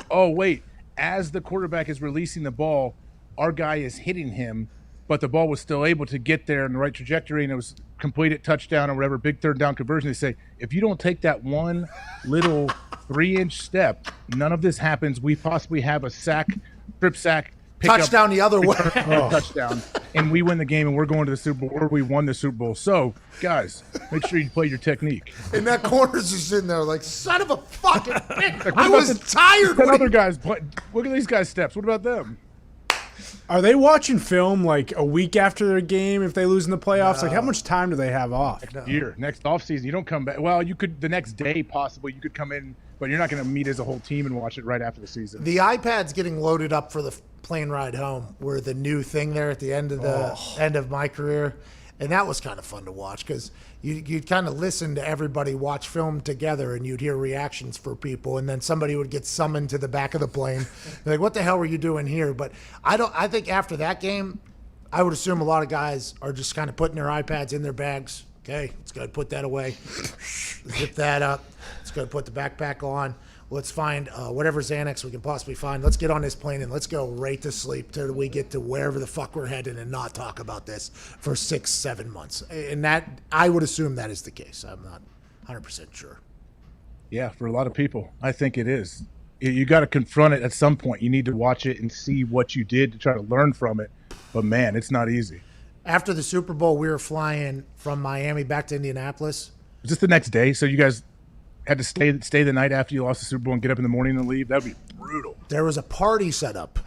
Oh, wait, as the quarterback is releasing the ball, our guy is hitting him, but the ball was still able to get there in the right trajectory, and it was completed touchdown or whatever, big third down conversion. They say, if you don't take that one little 3-inch step, none of this happens. We possibly have a strip sack, touchdown the other way. Touchdown, and we win the game, and we're going to the Super Bowl, or we won the Super Bowl. So, guys, make sure you play your technique. And that corner's just sitting there like, son of a fucking bitch. Like, I was tired. Ten other guys. Look at these guys' steps. What about them? Are they watching film like a week after their game if they lose in the playoffs? No. Like, how much time do they have off? Next offseason, you don't come back. Well, you could the next day possibly. You could come in, but you're not going to meet as a whole team and watch it right after the season. The iPads getting loaded up for the plane ride home were the new thing there at the end of end of my career. And that was kind of fun to watch because you'd kind of listen to everybody watch film together and you'd hear reactions for people. And then somebody would get summoned to the back of the plane. Like, what the hell were you doing here? But I think after that game, I would assume a lot of guys are just kind of putting their iPads in their bags. Okay, let's go put that away. Zip that up. Let's go put the backpack on. Let's find whatever Xanax we can possibly find. Let's get on this plane and let's go right to sleep till we get to wherever the fuck we're headed and not talk about this for 6-7 months. And that, I would assume that is the case. I'm not 100% sure. Yeah, for a lot of people, I think it is. You got to confront it at some point. You need to watch it and see what you did to try to learn from it. But man, it's not easy. After the Super Bowl, we were flying from Miami back to Indianapolis. Was this the next day? So you guys had to stay the night after you lost the Super Bowl and get up in the morning and leave? That would be brutal. There was a party set up.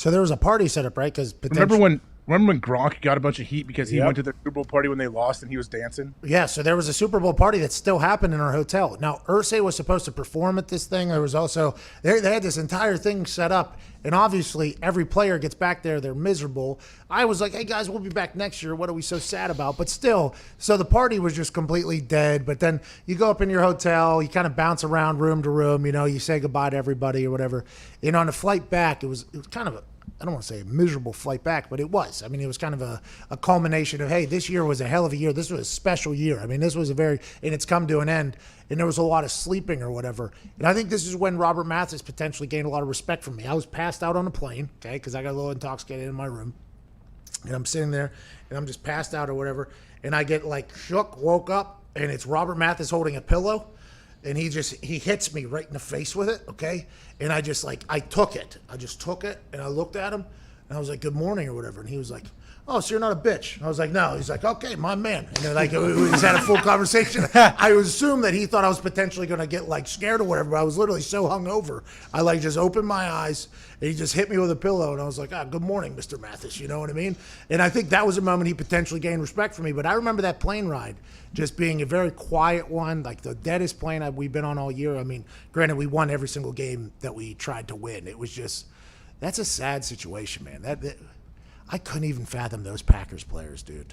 Right? Because remember when Gronk got a bunch of heat because he went to the Super Bowl party when they lost and he was dancing? Yeah, so there was a Super Bowl party that still happened in our hotel. Now, Irsay was supposed to perform at this thing. There was also they had this entire thing set up, and obviously every player gets back there, they're miserable. I was like, hey guys, we'll be back next year. What are we so sad about? But still, so the party was just completely dead. But then you go up in your hotel, you kind of bounce around room to room, you say goodbye to everybody or whatever. And on the flight back, it was kind of I don't want to say a miserable flight back, but it was. I mean, it was kind of a culmination of, hey, this year was a hell of a year. This was a special year. I mean, this was and it's come to an end, and there was a lot of sleeping or whatever. And I think this is when Robert Mathis potentially gained a lot of respect from me. I was passed out on the plane, okay, because I got a little intoxicated in my room. And I'm sitting there, and I'm just passed out or whatever, and I get like shook, woke up, and it's Robert Mathis holding a pillow. And he hits me right in the face with it, okay? And I just I took it. I just took it, and I looked at him, and I was like, good morning or whatever. And he was like, oh, so you're not a bitch. I was like, no. He's like, okay, my man. And then, like, we just had a full conversation. I assumed that he thought I was potentially going to get, like, scared or whatever, but I was literally so hungover. I, like, just opened my eyes, and he just hit me with a pillow, and I was like, good morning, Mr. Mathis, you know what I mean? And I think that was a moment he potentially gained respect for me. But I remember that plane ride just being a very quiet one, like the deadest plane we've been on all year. I mean, granted, we won every single game that we tried to win. It was just, that's a sad situation, man. That I couldn't even fathom those Packers players, dude.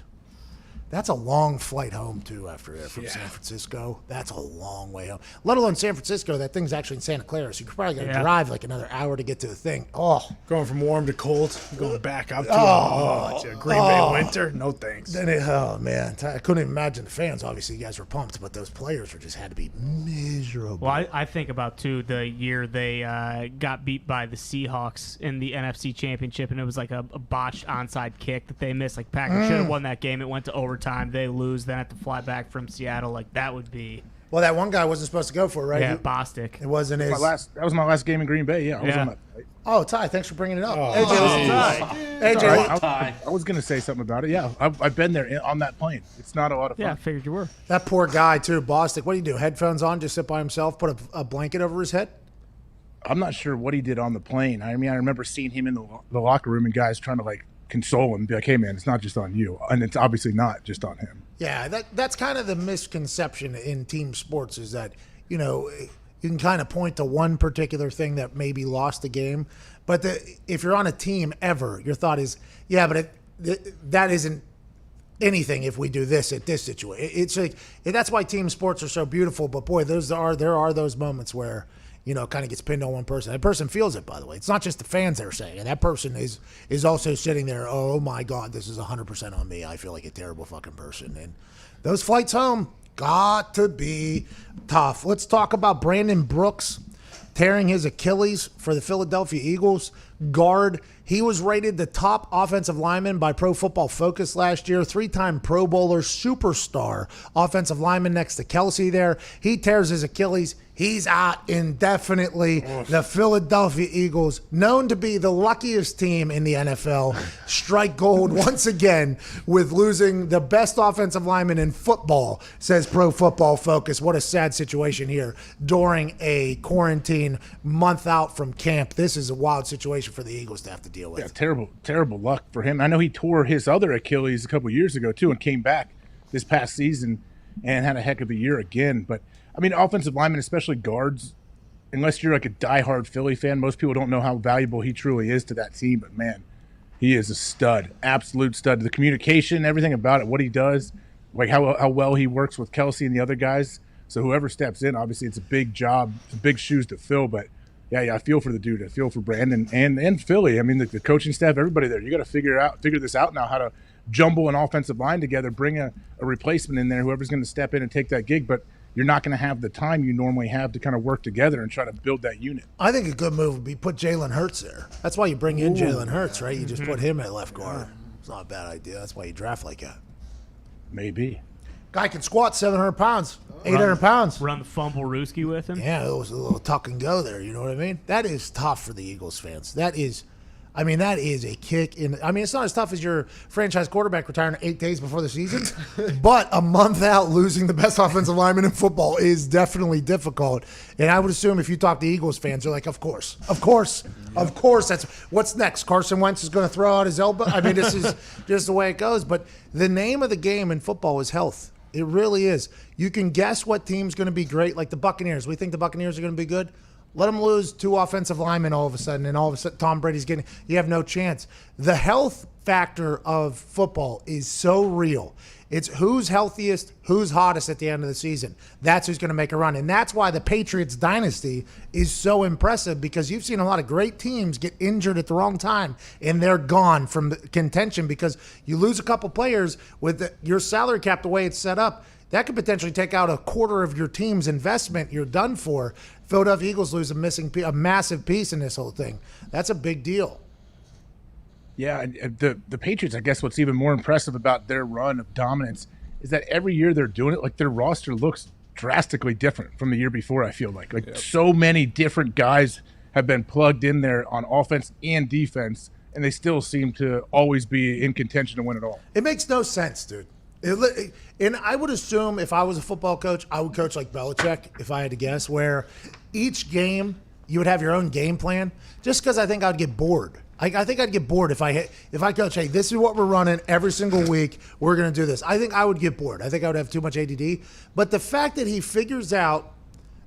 That's a long flight home, too, from San Francisco. That's a long way home. Let alone San Francisco, that thing's actually in Santa Clara, so you could probably got to drive like another hour to get to the thing. Oh. Going from warm to cold, going back up to Green Bay winter. No thanks. Oh, man. I couldn't even imagine the fans. Obviously, you guys were pumped, but those players just had to be miserable. Well, I think about, too, the year they got beat by the Seahawks in the NFC Championship, and it was like a botched onside kick that they missed. Like, Packers should have won that game. It went to overtime. They lose, then have to fly back from Seattle. Like, that would be... Well, that one guy wasn't supposed to go for it, right? Yeah, Bostic. It wasn't his... That was my last game in Green Bay, I was on that fight. Oh, Ty, thanks for bringing it up. I was going to say something about it. Yeah, I've been there on that plane. It's not a lot of fun. Yeah, I figured you were. That poor guy, too, Bostic. What do you do? Headphones on, just sit by himself, put a blanket over his head? I'm not sure what he did on the plane. I mean, I remember seeing him in the locker room and guys trying to, like, console him and be like, hey, man, it's not just on you. And it's obviously not just on him. Yeah, that's kind of the misconception in team sports is that, you know, you can kind of point to one particular thing that maybe lost the game. But if you're on a team ever, your thought is, yeah, but that isn't anything if we do this at this situation. It's like, that's why team sports are so beautiful. But, boy, there are those moments where, you know, kind of gets pinned on one person. That person feels it, by the way. It's not just the fans that are saying it. That person is also sitting there, oh, my God, this is 100% on me. I feel like a terrible fucking person. And those flights home got to be tough. Let's talk about Brandon Brooks tearing his Achilles for the Philadelphia Eagles. Guard. He was rated the top offensive lineman by Pro Football Focus last year. 3-time Pro Bowler, superstar offensive lineman next to Kelsey there. He tears his Achilles. He's out indefinitely. The Philadelphia Eagles, known to be the luckiest team in the NFL, strike gold once again with losing the best offensive lineman in football, says Pro Football Focus. What a sad situation here during a quarantine month out from camp. This is a wild situation for the Eagles to have to deal with. Yeah, terrible luck for him. I know he tore his other Achilles a couple years ago, too, and came back this past season and had a heck of a year again. But I mean, offensive linemen, especially guards, unless you're like a diehard Philly fan, most people don't know how valuable he truly is to that team. But, man, he is a stud, absolute stud. The communication, everything about it, what he does, like how well he works with Kelsey and the other guys. So whoever steps in, obviously it's a big job, it's big shoes to fill. But, yeah, I feel for the dude. I feel for Brandon and Philly. I mean, the coaching staff, everybody there. You got to figure this out now, how to jumble an offensive line together, bring a replacement in there, whoever's going to step in and take that gig. But you're not going to have the time you normally have to kind of work together and try to build that unit. I think a good move would be put Jalen Hurts there. That's why you bring in Jalen Hurts, right? You just put him at left guard. It's not a bad idea. That's why you draft like that. Maybe. Guy can squat 700 pounds, 800 pounds. Run the fumble Rooski with him. Yeah, it was a little tuck and go there. You know what I mean? That is tough for the Eagles fans. That is a kick in. I mean, it's not as tough as your franchise quarterback retiring 8 days before the season, but a month out losing the best offensive lineman in football is definitely difficult. And I would assume if you talk to Eagles fans, they're like, of course. That's what's next. Carson Wentz is going to throw out his elbow. I mean, this is just the way it goes. But the name of the game in football is health. It really is. You can guess what team's going to be great, like the Buccaneers. We think the Buccaneers are going to be good. Let them lose 2 offensive linemen all of a sudden, and all of a sudden Tom Brady's getting – you have no chance. The health factor of football is so real. It's who's healthiest, who's hottest at the end of the season. That's who's going to make a run. And that's why the Patriots dynasty is so impressive, because you've seen a lot of great teams get injured at the wrong time, and they're gone from the contention because you lose a couple players with your salary cap the way it's set up. That could potentially take out a quarter of your team's investment. You're done for. Philadelphia Eagles lose a massive piece in this whole thing. That's a big deal. Yeah, the Patriots, I guess what's even more impressive about their run of dominance is that every year they're doing it, like their roster looks drastically different from the year before, I feel like. So many different guys have been plugged in there on offense and defense, and they still seem to always be in contention to win it all. It makes no sense, dude. And I would assume if I was a football coach, I would coach like Belichick, if I had to guess, where each game you would have your own game plan, just because I think I'd get bored. I think I'd get bored if I coach, hey, this is what we're running every single week. We're going to do this. I think I would get bored. I think I would have too much ADD. But the fact that he figures out,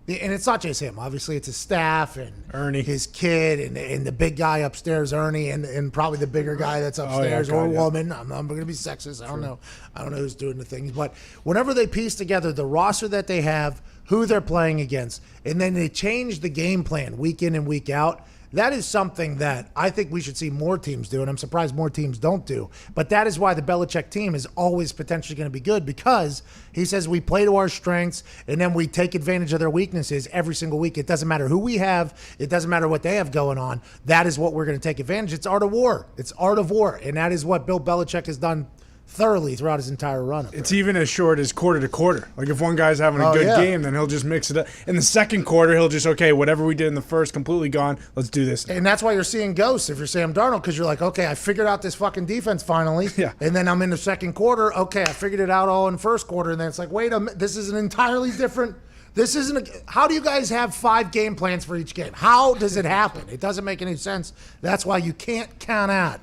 and it's not just him. Obviously, it's his staff and Ernie, his kid, and the big guy upstairs, Ernie, and probably the bigger guy that's upstairs, or a woman. I'm going to be sexist. I don't know. I don't know who's doing the things. But whenever they piece together the roster that they have, who they're playing against, and then they change the game plan week in and week out, that is something that I think we should see more teams do, and I'm surprised more teams don't do. But that is why the Belichick team is always potentially going to be good, because he says we play to our strengths, and then we take advantage of their weaknesses every single week. It doesn't matter who we have. It doesn't matter what they have going on. That is what we're going to take advantage. It's art of war. It's art of war, and that is what Bill Belichick has done thoroughly throughout his entire run. It's even as short as quarter to quarter. Like if one guy's having a good game, then he'll just mix it up. In the second quarter, he'll just, okay, whatever we did in the first, completely gone. Let's do this now. And that's why you're seeing ghosts if you're Sam Darnold, because you're like, okay, I figured out this fucking defense finally. Yeah. And then I'm in the second quarter. Okay, I figured it out all in first quarter. And then it's like, wait a minute, this is an entirely different. This isn't how do you guys have 5 game plans for each game? How does it happen? It doesn't make any sense. That's why you can't count out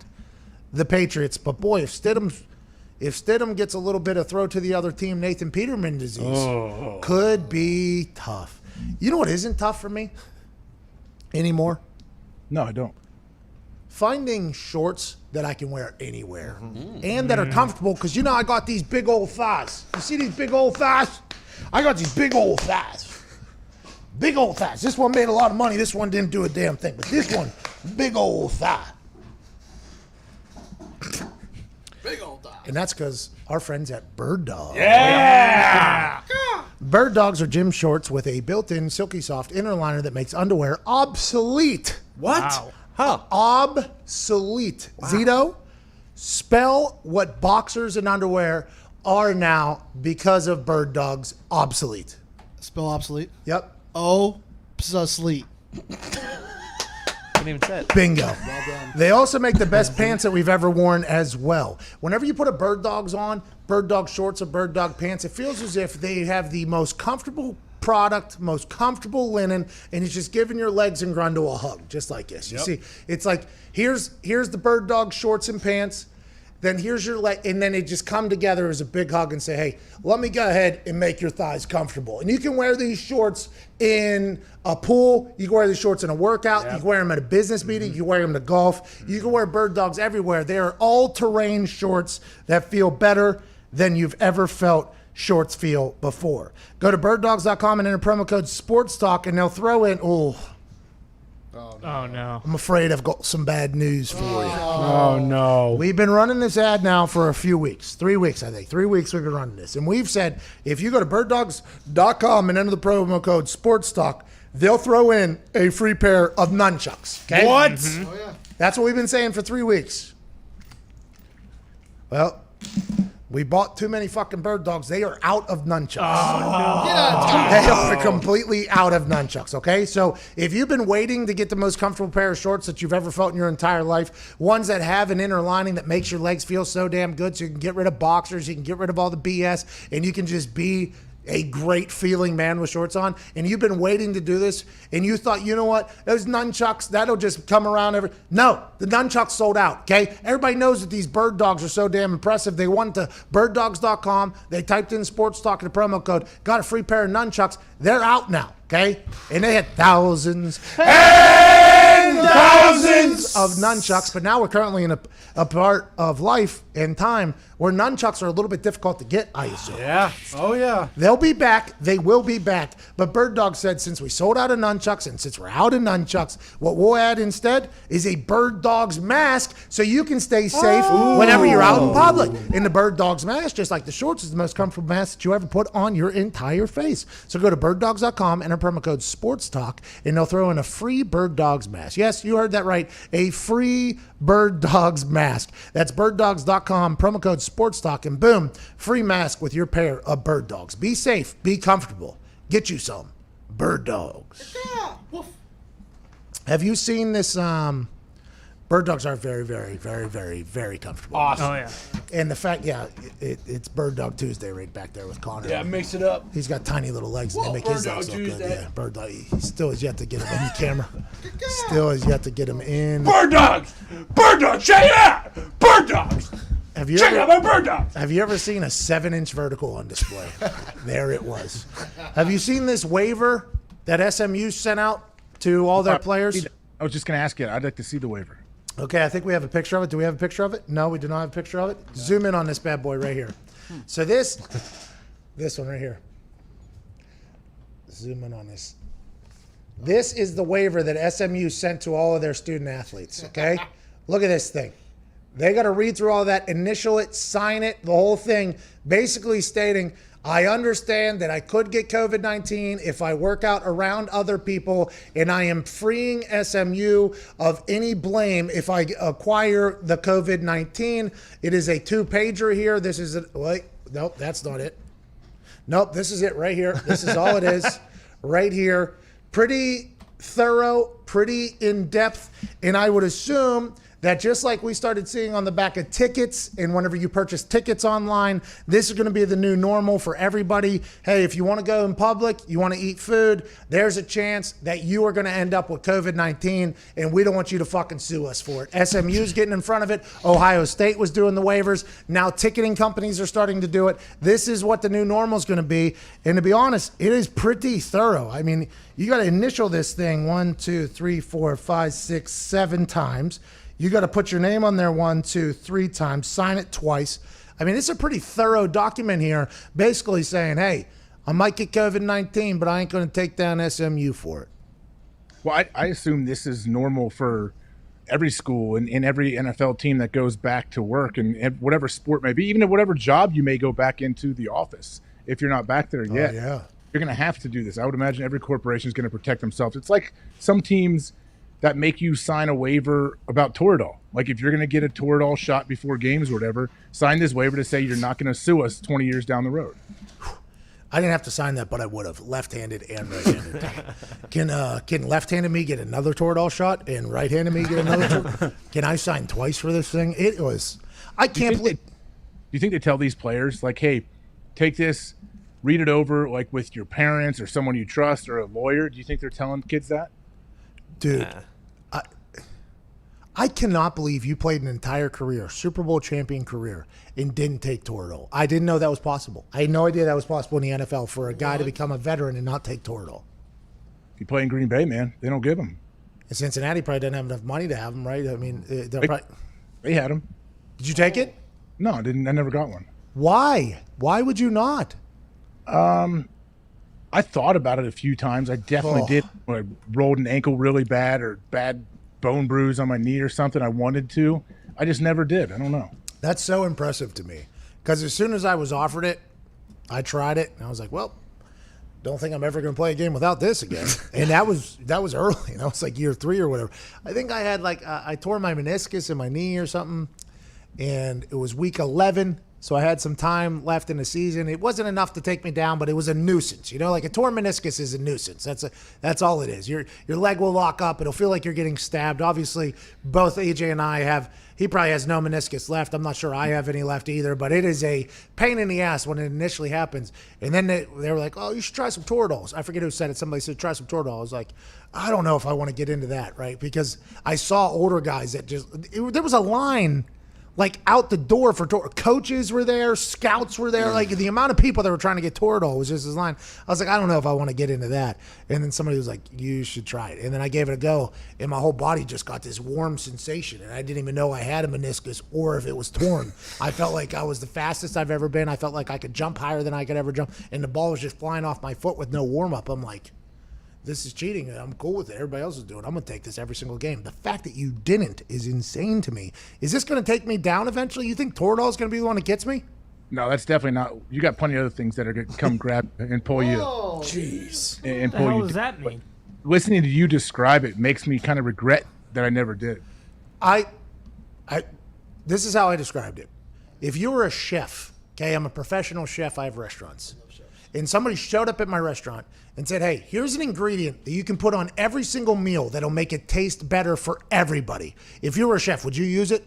the Patriots. But boy, if Stidham gets a little bit of throw to the other team, Nathan Peterman disease could be tough. You know what isn't tough for me anymore? No, I don't. Finding shorts that I can wear anywhere and that are comfortable, because I got these big old thighs. You see these big old thighs? I got these big old thighs. Big old thighs. This one made a lot of money. This one didn't do a damn thing. But this one, big old thigh. Big old thigh. And that's because our friends at Bird Dog. Yeah! Bird Dogs are gym shorts with a built-in silky soft inner liner that makes underwear obsolete. What? Wow. Huh. Obsolete. Wow. Zito, spell what boxers and underwear are now because of Bird Dogs obsolete. Spell obsolete. Yep. Obsolete. Couldn't even say it. Bingo. Well done. They also make the best pants that we've ever worn as well. Whenever you put a Bird Dogs on, Bird Dog shorts or Bird Dog pants, it feels as if they have the most comfortable product, most comfortable linen, and it's just giving your legs and grundle a hug, just like this. You see, it's like here's the Bird Dog shorts and pants. Then here's your leg, and then they just come together as a big hug and say, hey, let me go ahead and make your thighs comfortable. And you can wear these shorts in a pool. You can wear these shorts in a workout. You can wear them at a business meeting. You can wear them to golf. You can wear Bird Dogs everywhere. They are all-terrain shorts that feel better than you've ever felt shorts feel before. Go to birddogs.com and enter promo code SPORTSTALK, and they'll throw in, Oh, no. I'm afraid I've got some bad news for you. Oh, no. We've been running this ad now for a few weeks. 3 weeks, I think. 3 weeks we've been running this. And we've said, if you go to birddogs.com and enter the promo code SPORTSTALK, they'll throw in a free pair of nunchucks. Okay? What? Oh, yeah. That's what we've been saying for 3 weeks. Well, we bought too many fucking Bird Dogs. They are out of nunchucks. Get out of town. They are completely out of nunchucks, okay? So if you've been waiting to get the most comfortable pair of shorts that you've ever felt in your entire life, ones that have an inner lining that makes your legs feel so damn good, so you can get rid of boxers, you can get rid of all the BS, and you can just be a great feeling man with shorts on, and you've been waiting to do this, and you thought, you know what, those nunchucks, that'll just come around No, the nunchucks sold out, okay? Everybody knows that these Bird Dogs are so damn impressive. They went to birddogs.com, they typed in Sports Talk in the promo code, got a free pair of nunchucks. They're out now, okay? And they had thousands and thousands of nunchucks, but now we're currently in a part of life and time where nunchucks are a little bit difficult to get, I assume. Yeah. Oh, yeah. They'll be back. They will be back. But Bird Dog said since we sold out of nunchucks and since we're out of nunchucks, what we'll add instead is a Bird Dogs mask so you can stay safe whenever you're out in public. And the Bird Dogs mask, just like the shorts, is the most comfortable mask that you ever put on your entire face. So go to birddogs.com, enter promo code SPORTSTALK, and they'll throw in a free Bird Dogs mask. Yes, you heard that right. A free Bird Dogs mask. That's birddogs.com, promo code SPORTSTALK, and boom, free mask with your pair of Bird Dogs. Be safe, be comfortable. Get you some Bird Dogs. Have you seen this Bird Bird dogs are very, very, very, very, very comfortable. Awesome. Oh yeah. And the fact, it's Bird Dog Tuesday right back there with Connor. Yeah, mix it up. He's got tiny little legs and they make his Bird legs Dog look good. Tuesday. Yeah, Bird Dog. He still has yet to get him in the camera. Still has yet to get him in. Bird dogs! Bird dogs! Check it out! Bird dogs! Have you Check ever, out my bird dogs! have you ever seen a 7-inch vertical on display? There it was. Have you seen this waiver that SMU sent out to all their players? I was just going to ask you. I'd like to see the waiver. Okay, I think we have a picture of it. Do we have a picture of it? No, we do not have a picture of it. Zoom in on this bad boy right here. So this one right here. Zoom in on this. This is the waiver that SMU sent to all of their student athletes, okay? Look at this thing. They got to read through all that, initial it, sign it, the whole thing, basically stating, I understand that I could get COVID-19 if I work out around other people, and I am freeing SMU of any blame if I acquire the COVID-19. It is a 2-pager here. This is it. Wait, nope, that's not it. Nope, this is it right here. This is all it is right here. Pretty thorough, pretty in-depth, and I would assume that just like we started seeing on the back of tickets, and whenever you purchase tickets online, this is going to be the new normal for everybody. Hey, if you want to go in public, you want to eat food, there's a chance that you are going to end up with COVID-19, and we don't want you to fucking sue us for it. SMU's getting in front of it. Ohio State was doing the waivers. Now ticketing companies are starting to do it. This is what the new normal is going to be. And to be honest, it is pretty thorough. I mean, you got to initial this thing 1, 2, 3, 4, 5, 6, 7 times. You got to put your name on there 1, 2, 3 times, sign it twice. I mean, it's a pretty thorough document here, basically saying, hey, I might get COVID-19, but I ain't going to take down SMU for it. Well, I assume this is normal for every school and every NFL team that goes back to work and whatever sport may be, even at whatever job you may go back into the office. If you're not back there yet, yeah. You're going to have to do this. I would imagine every corporation is going to protect themselves. It's like some teams that make you sign a waiver about Toradol. Like if you're going to get a Toradol shot before games or whatever, sign this waiver to say you're not going to sue us 20 years down the road. I didn't have to sign that, but I would have, left-handed and right-handed. Can left-handed me get another Toradol shot and right-handed me get another? Can I sign twice for this thing? It was. I can't believe. Do you think they tell these players like, hey, take this, read it over, like with your parents or someone you trust or a lawyer? Do you think they're telling kids that? Dude, I cannot believe you played an entire career, Super Bowl champion career, and didn't take Toradol. I didn't know that was possible. I had no idea that was possible in the NFL for a guy to become a veteran and not take Toradol. If you play in Green Bay, man, they don't give them. And Cincinnati probably doesn't have enough money to have them, right? I mean, They had them. Did you take it? No, I didn't. I never got one. Why? Why would you not? I thought about it a few times. I definitely did. When I rolled an ankle really bad or bad bone bruise on my knee or something, I wanted to. I just never did. I don't know. That's so impressive to me. Because as soon as I was offered it, I tried it, and I was like, well, don't think I'm ever going to play a game without this again. And that was early. That was like year 3 or whatever. I think I had I tore my meniscus in my knee or something, and it was week 11. So I had some time left in the season. It wasn't enough to take me down, but it was a nuisance. You know, like a torn meniscus is a nuisance. That's all it is. Your leg will lock up. It'll feel like you're getting stabbed. Obviously, both AJ and I have. He probably has no meniscus left. I'm not sure I have any left either. But it is a pain in the ass when it initially happens. And then they were like, "Oh, you should try some Toradols." I forget who said it. Somebody said, "Try some Toradol." I was like, I don't know if I want to get into that, right? Because I saw older guys that there was a line. Like out the door for coaches were there, scouts were there. Like the amount of people that were trying to get Toradol was just his line. I was like, I don't know if I want to get into that. And then somebody was like, you should try it. And then I gave it a go, and my whole body just got this warm sensation, and I didn't even know I had a meniscus or if it was torn. I felt like I was the fastest I've ever been. I felt like I could jump higher than I could ever jump, and the ball was just flying off my foot with no warm up. I'm like, this is cheating. I'm cool with it. Everybody else is doing it. I'm going to take this every single game. The fact that you didn't is insane to me. Is this going to take me down eventually? You think Toradol is going to be the one that gets me? No, that's definitely not. You got plenty of other things that are going to come grab and pull you. Jeez. And What the pull hell you. does that mean? Listening to you describe it makes me kind of regret that I never did. This is how I described it. If you were a chef, okay, I'm a professional chef. I have restaurants. and somebody showed up at my restaurant and said, hey, here's an ingredient that you can put on every single meal that'll make it taste better for everybody. If you were a chef, would you use it?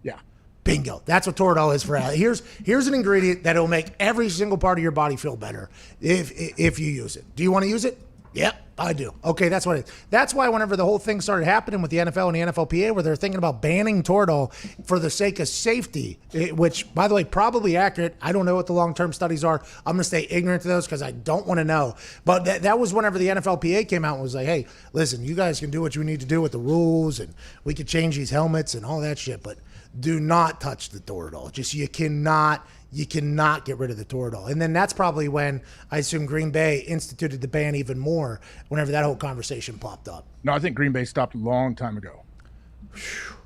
Yeah. Bingo. That's what Toradol is for. Here's an ingredient that'll make every single part of your body feel better if you use it. Do you want to use it? Yep, I do. Okay, that's what it is. That's why whenever the whole thing started happening with the NFL and the NFLPA, where they're thinking about banning Toradol for the sake of safety, which, by the way, probably accurate. I don't know what the long-term studies are. I'm going to stay ignorant to those because I don't want to know. But that was whenever the NFLPA came out and was like, hey, listen, you guys can do what you need to do with the rules, and we could change these helmets and all that shit, but do not touch the Toradol. Just you cannot get rid of the Toradol. And then that's probably when I assume Green Bay instituted the ban even more whenever that whole conversation popped up. No, I think Green Bay stopped a long time ago.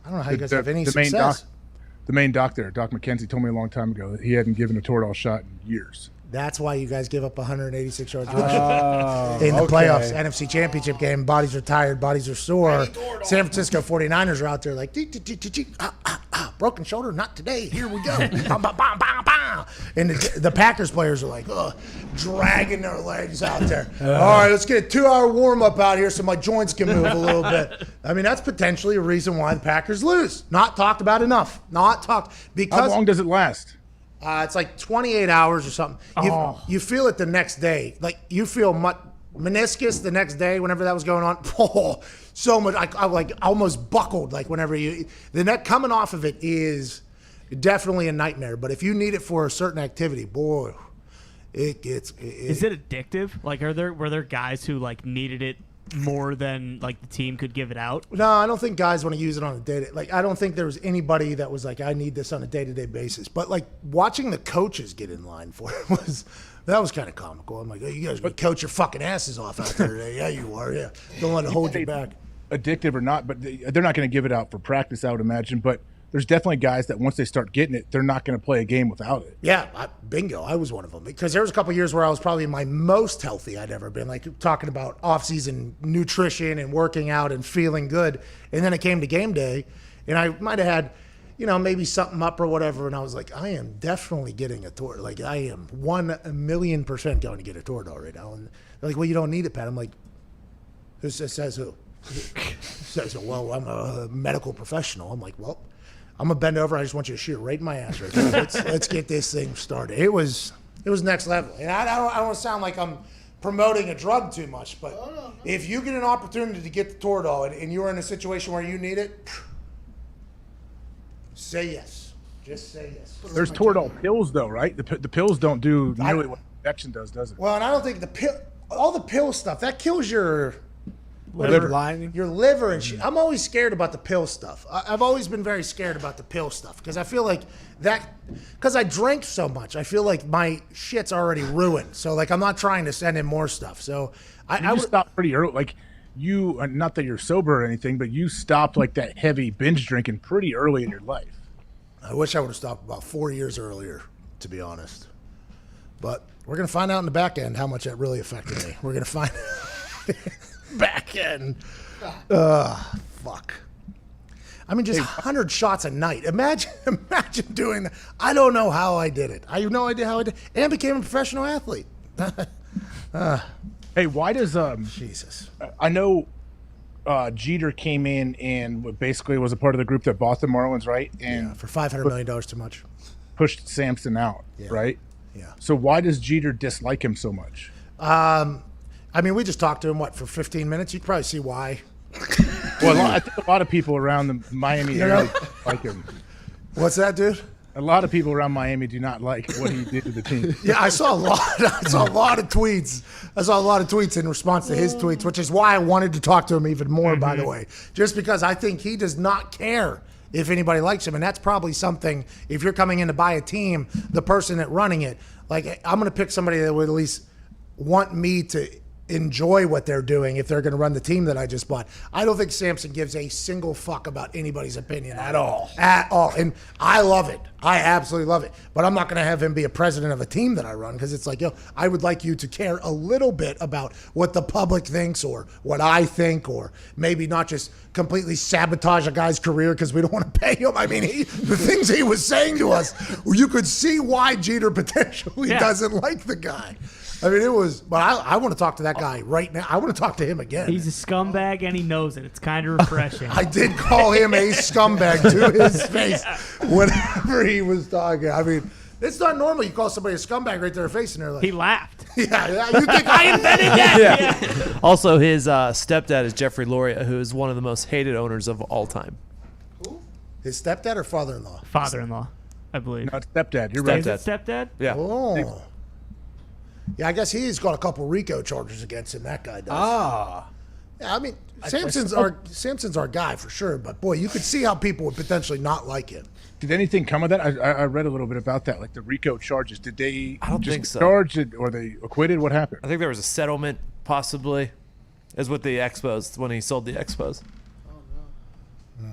I don't know how you guys have any success. The main doc there, Doc McKenzie, told me a long time ago that he hadn't given a Toradol shot in years. That's why you guys give up 186 yards rushing in the playoffs, NFC Championship game. Bodies are tired, bodies are sore. San Francisco 49ers are out there like, broken shoulder, not today. Here we go. And the Packers players are like, dragging their legs out there. All right, let's get a 2-hour warm-up out here so my joints can move a little bit. I mean, that's potentially a reason why the Packers lose. Not talked about enough. Because how long does it last? It's like 28 hours or something. You feel it the next day. Like, you feel meniscus the next day whenever that was going on. Oh, so much. I like almost buckled. Like, whenever the neck coming off of it is definitely a nightmare. But if you need it for a certain activity, boy, it gets. Is it addictive? Like, were there guys who like needed it more than like the team could give it out? No, I don't think guys want to use it on a day. Like, I don't think there was anybody that was like, I need this on a day-to-day basis. But like watching the coaches get in line for it was kind of comical. I'm like, hey, you guys would coach your fucking asses off out there today. Yeah, you are. Yeah, don't let it hold you back. Addictive or not, but they're not going to give it out for practice, I would imagine. But there's definitely guys that once they start getting it, they're not going to play a game without it. Yeah, bingo. I was one of them. Because there was a couple of years where I was probably my most healthy I'd ever been, like talking about off-season nutrition and working out and feeling good. And then it came to game day, and I might have had, maybe something up or whatever, and I was like, I am definitely getting a Toradol. Like, I am 1,000,000% going to get a Toradol right now. And they're like, well, you don't need it, Pat. I'm like, who says who? Says, well, I'm a medical professional. I'm like, well, I'm gonna bend over. I just want you to shoot right in my ass right now. Let's get this thing started. It was next level. And I don't want to sound like I'm promoting a drug too much, but if you get an opportunity to get the Toradol and you're in a situation where you need it, say yes. Just say yes. There's Toradol pills though, right? The pills don't do nearly what injection does it? Well, and I don't think all the pill stuff that kills your lining. Your liver and shit. I'm always scared about the pill stuff. I've always been very scared about the pill stuff because I feel like because I drank so much, I feel like my shit's already ruined. So like I'm not trying to send in more stuff. So I would stop pretty early. Like you, not that you're sober or anything, but you stopped like that heavy binge drinking pretty early in your life. I wish I would have stopped about 4 years earlier, to be honest. But we're gonna find out in the back end how much that really affected me. We're gonna find. Back end. Fuck. I mean, just 100 shots a night. Imagine doing that. I don't know how I did it. I have no idea how I did it. And became a professional athlete. Hey, why does Jesus? I know Jeter came in and basically was a part of the group that bought the Marlins, right? And for $500 million too much. Pushed Samson out, right? Yeah. So why does Jeter dislike him so much? I mean, we just talked to him, for 15 minutes? You'd probably see why. Well, I think a lot of people around the Miami area like him. What's that, dude? A lot of people around Miami do not like what he did to the team. Yeah, I saw a lot of tweets. I saw a lot of tweets in response to his tweets, which is why I wanted to talk to him even more, by the way. Just because I think he does not care if anybody likes him. And that's probably something, if you're coming in to buy a team, the person that running it, like, I'm going to pick somebody that would at least want me to enjoy what they're doing if they're going to run the team that I just bought. I don't think Samson gives a single fuck about anybody's opinion at all. At all. And I love it. I absolutely love it. But I'm not going to have him be a president of a team that I run because it's like, I would like you to care a little bit about what the public thinks or what I think, or maybe not just completely sabotage a guy's career because we don't want to pay him. I mean, the things he was saying to us, you could see why Jeter potentially doesn't like the guy. I mean, it was. But I want to talk to that guy right now. I want to talk to him again. He's a scumbag and he knows it. It's kind of refreshing. I did call him a scumbag to his face whenever he was talking. I mean, it's not normal. You call somebody a scumbag right to their face, and they're like, He laughed. yeah, you think I invented that? Also, his stepdad is Jeffrey Loria, who is one of the most hated owners of all time. His stepdad or father-in-law? Father-in-law, I believe. Not stepdad. You're Is right. it stepdad? Yeah. Oh. Yeah, I guess he's got a couple RICO charges against him. That guy does. Yeah, I mean, Samson's our guy for sure. But boy, you could see how people would potentially not like him. Did anything come of that? I read a little bit about that, like the RICO charges. Did they I don't just think so. charge it, or they acquitted? What happened? I think there was a settlement, possibly, as with the Expos when he sold the Expos.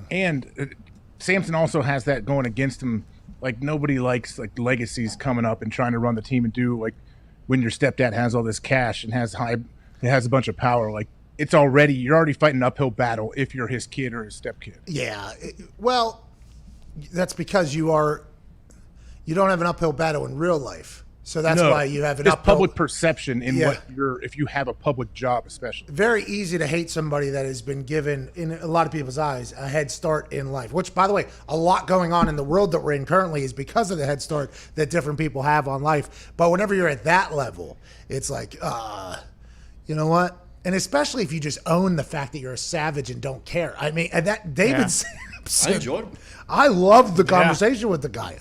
And Samson also has that going against him. Like nobody likes like legacies coming up and trying to run the team and do like when your stepdad has all this cash and has a bunch of power. Like you're already fighting an uphill battle if you're his kid or his stepkid. Yeah. Well, that's because you don't have an uphill battle in real life. So that's why you have an just uphill public perception in Yeah. if you have a public job, especially. Very easy to hate somebody that has been given, in a lot of people's eyes, a head start in life. Which, by the way, a lot going on in the world that we're in currently is because of the head start that different people have on life. But whenever you're at that level, it's like, you know what? And especially if you just own the fact that you're a savage and don't care. I mean, and that David Samson, I enjoyed it. I loved the conversation with the guy.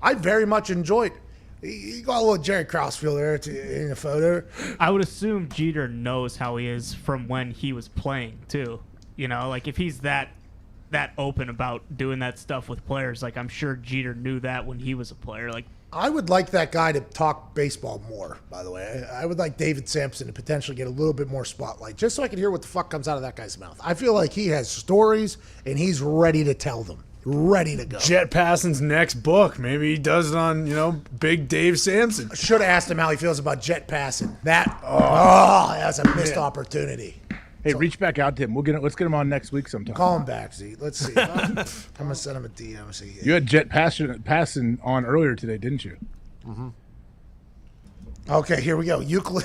I very much enjoyed. You got a little Jerry Krause feel there in the photo. I would assume Jeter knows how he is from when he was playing too. You know, like if he's that open about doing that stuff with players, like I'm sure Jeter knew that when he was a player. Like I would like that guy to talk baseball more, by the way. I would like David Samson to potentially get a little bit more spotlight, just so I can hear what the fuck comes out of that guy's mouth. I feel like he has stories, and he's ready to tell them. Ready to go. Jet Passon's next book. Maybe he does it on, Big Dave Samson. Should have asked him how he feels about jet passing. That's a missed opportunity. Hey, reach back out to him. Let's get him on next week sometime. Call him back, Z. Let's see. I'm going to send him a DM. See. You had Jet passing on earlier today, didn't you? Okay, here we go. Euclid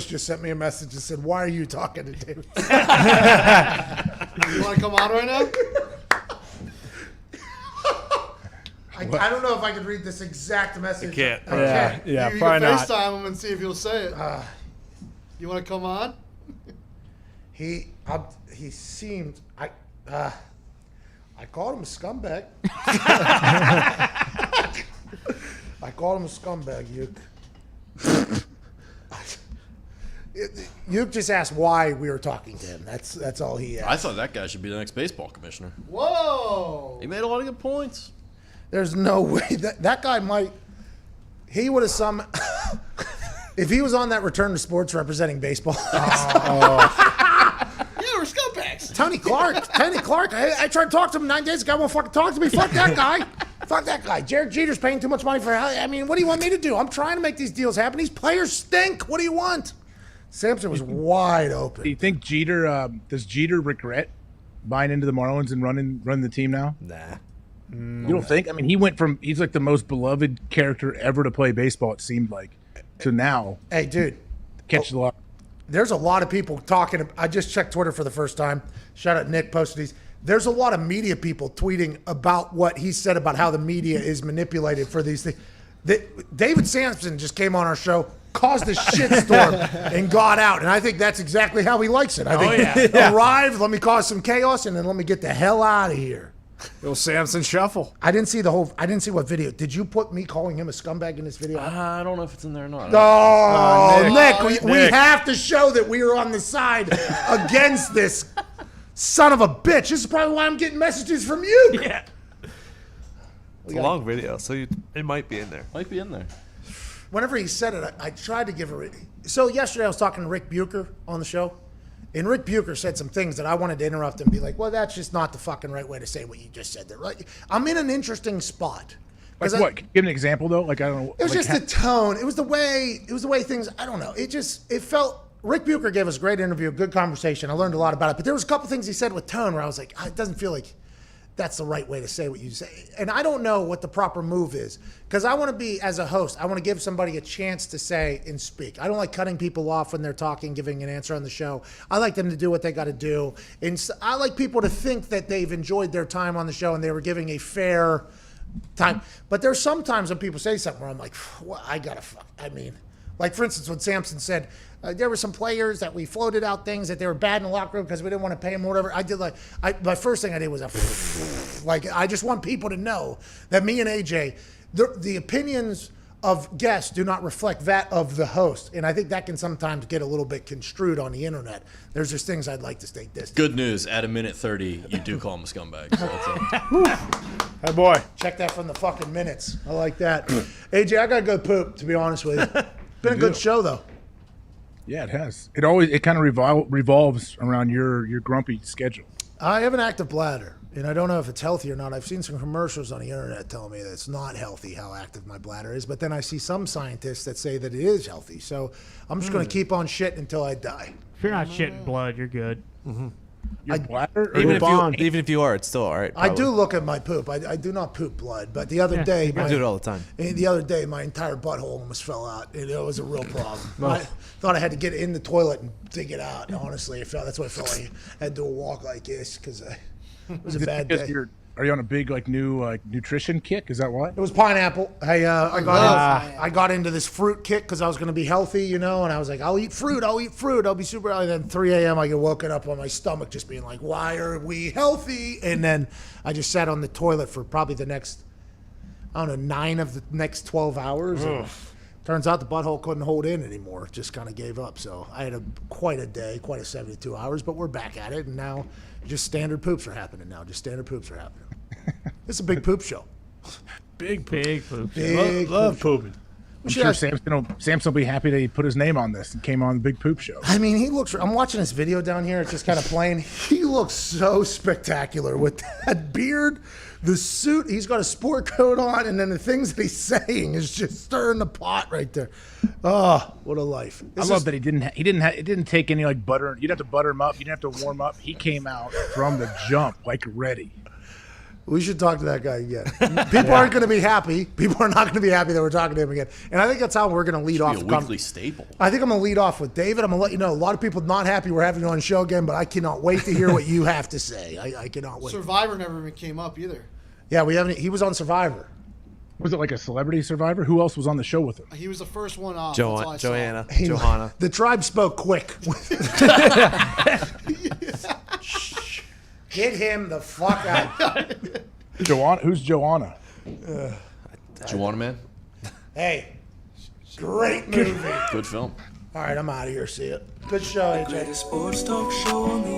just sent me a message and said, "Why are you talking to David?" You want to come on right now? I don't know if I can read this exact message. can't. I can't. Yeah, you probably can not. FaceTime him and see if he'll say it. You want to come on? He seemed I called him a scumbag. I called him a scumbag, Uke. Uke just asked why we were talking to him. That's all he asked. I thought that guy should be the next baseball commissioner. Whoa! He made a lot of good points. There's no way that guy might. He would have some. If he was on that Return to Sports representing baseball. Yeah, we're scumbags. Tony Clark. I tried to talk to him 9 days ago. Won't fucking talk to me. Fuck that guy. Fuck that guy. Jared Jeter's paying too much money for. I mean, what do you want me to do? I'm trying to make these deals happen. These players stink. What do you want? Samson was wide open. Do you think Jeter does Jeter regret buying into the Marlins and running the team now? Nah. You don't think? I mean, he's like the most beloved character ever to play baseball, it seemed like, to now. Hey, dude. Catches a lot. There's a lot of people talking. I just checked Twitter for the first time. Shout out Nick posted these. There's a lot of media people tweeting about what he said about how the media is manipulated for these things. David Samson just came on our show, caused a shitstorm, and got out. And I think that's exactly how he likes it. I think arrive, let me cause some chaos, and then let me get the hell out of here. Little Samson shuffle. I didn't see what video. Did you put me calling him a scumbag in this video? I don't know if it's in there or not. Nick, we have to show that we are on the side against this son of a bitch. This is probably why I'm getting messages from you. Yeah. It's a long video, so it might be in there. Might be in there. Whenever he said it, I tried to give it. So yesterday I was talking to Rick Bucher on the show, and Rick Bucher said some things that I wanted to interrupt and be like, well, that's just not the fucking right way to say what you just said there. Right? I'm in an interesting spot. Like what? Give an example though. Like I don't know. It was like just the tone. It was the way things. I don't know. It felt. Rick Bucher gave us a great interview, a good conversation. I learned a lot about it, but there was a couple things he said with tone where I was like, it doesn't feel like that's the right way to say what you say. And I don't know what the proper move is because I want to be, as a host, I want to give somebody a chance to say and speak. I don't like cutting people off when they're talking, giving an answer on the show. I like them to do what they got to do. And I like people to think that they've enjoyed their time on the show and they were giving a fair time. But there's sometimes when people say something where I'm like, well, like for instance, when Samson said, there were some players that we floated out things that they were bad in the locker room because we didn't want to pay them or whatever. I did my first thing I did was I just want people to know that me and AJ, the opinions of guests do not reflect that of the host. And I think that can sometimes get a little bit construed on the internet. There's just things I'd like to state this. Good news. At a minute 30, you do call him a scumbag. So that's Hey, boy. Check that from the fucking minutes. I like that. AJ, I got to go poop, to be honest with you. Been a good show, though. Yeah, it has. It kind of revolves around your grumpy schedule. I have an active bladder, and I don't know if it's healthy or not. I've seen some commercials on the internet telling me that it's not healthy how active my bladder is, but then I see some scientists that say that it is healthy. So I'm just going to keep on shitting until I die. If you're not shitting blood, you're good. Your bladder? Or Even if you are, it's still all right. I do look at my poop. I do not poop blood, but the other day, I do it all the time. my entire butthole almost fell out. It was a real problem. I thought I had to get in the toilet and dig it out. Honestly, that's what I felt like. I had to do a walk like this because it was a bad day. Are you on a big new nutrition kick? Is that why? It was pineapple. I got into this fruit kick because I was going to be healthy, and I was like, I'll eat fruit. I'll be super healthy. Then 3 a.m. I get woken up on my stomach just being like, why are we healthy? And then I just sat on the toilet for probably the next, 9 of the next 12 hours. And turns out the butthole couldn't hold in anymore. It just kind of gave up. So I had quite a 72 hours, but we're back at it. And now just standard poops are happening now. This is a big poop show. Big poop. Love pooping. I'm sure Samson will be happy that he put his name on this and came on the Big Poop Show. I mean, I'm watching this video down here. It's just kind of playing. He looks so spectacular with that beard, the suit. He's got a sport coat on, and then the things that he's saying is just stirring the pot right there. Oh, what a life! I love that it didn't take any butter. You didn't have to butter him up. You didn't have to warm up. He came out from the jump ready. We should talk to that guy again. People aren't going to be happy. People are not going to be happy that we're talking to him again. And I think that's how we're going to lead off. Be a weekly staple. I think I'm going to lead off with David. I'm going to let you know a lot of people not happy we're having you on the show again, but I cannot wait to hear what you have to say. I cannot wait. Survivor never even came up either. Yeah, he was on Survivor. Was it like a celebrity Survivor? Who else was on the show with him? He was the first one off. Johanna. The tribe spoke quick. Get him the fuck out. Joanna? Who's Joanna? Joanna, man. Hey, great movie. Good film. All right, I'm out of here. See you. Good show, AJ.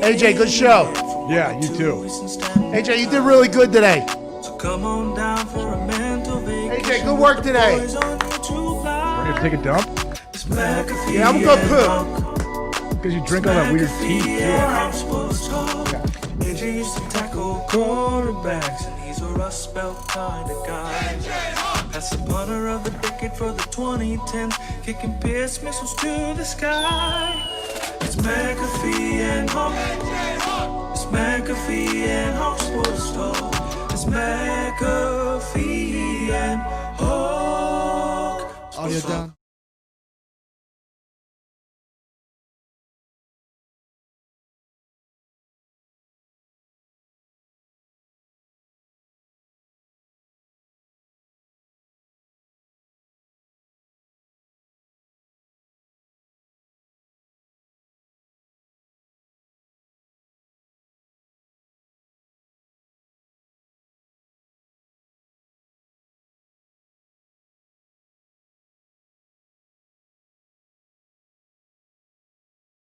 AJ, good show. Yeah, you too. AJ, you did really good today. AJ, good work today. Are you gonna take a dump? Yeah, I'm gonna go poop. Because you drink all that weird tea. AJ used to tackle quarterbacks, and he's a Rust Belt kind of guy. That's the punter of the decade for the 2010s, kicking Pierce missiles to the sky. It's McAfee and Hawk. It's McAfee and Hawk Sports Talk. It's McAfee and Hawk. Oh, you're done.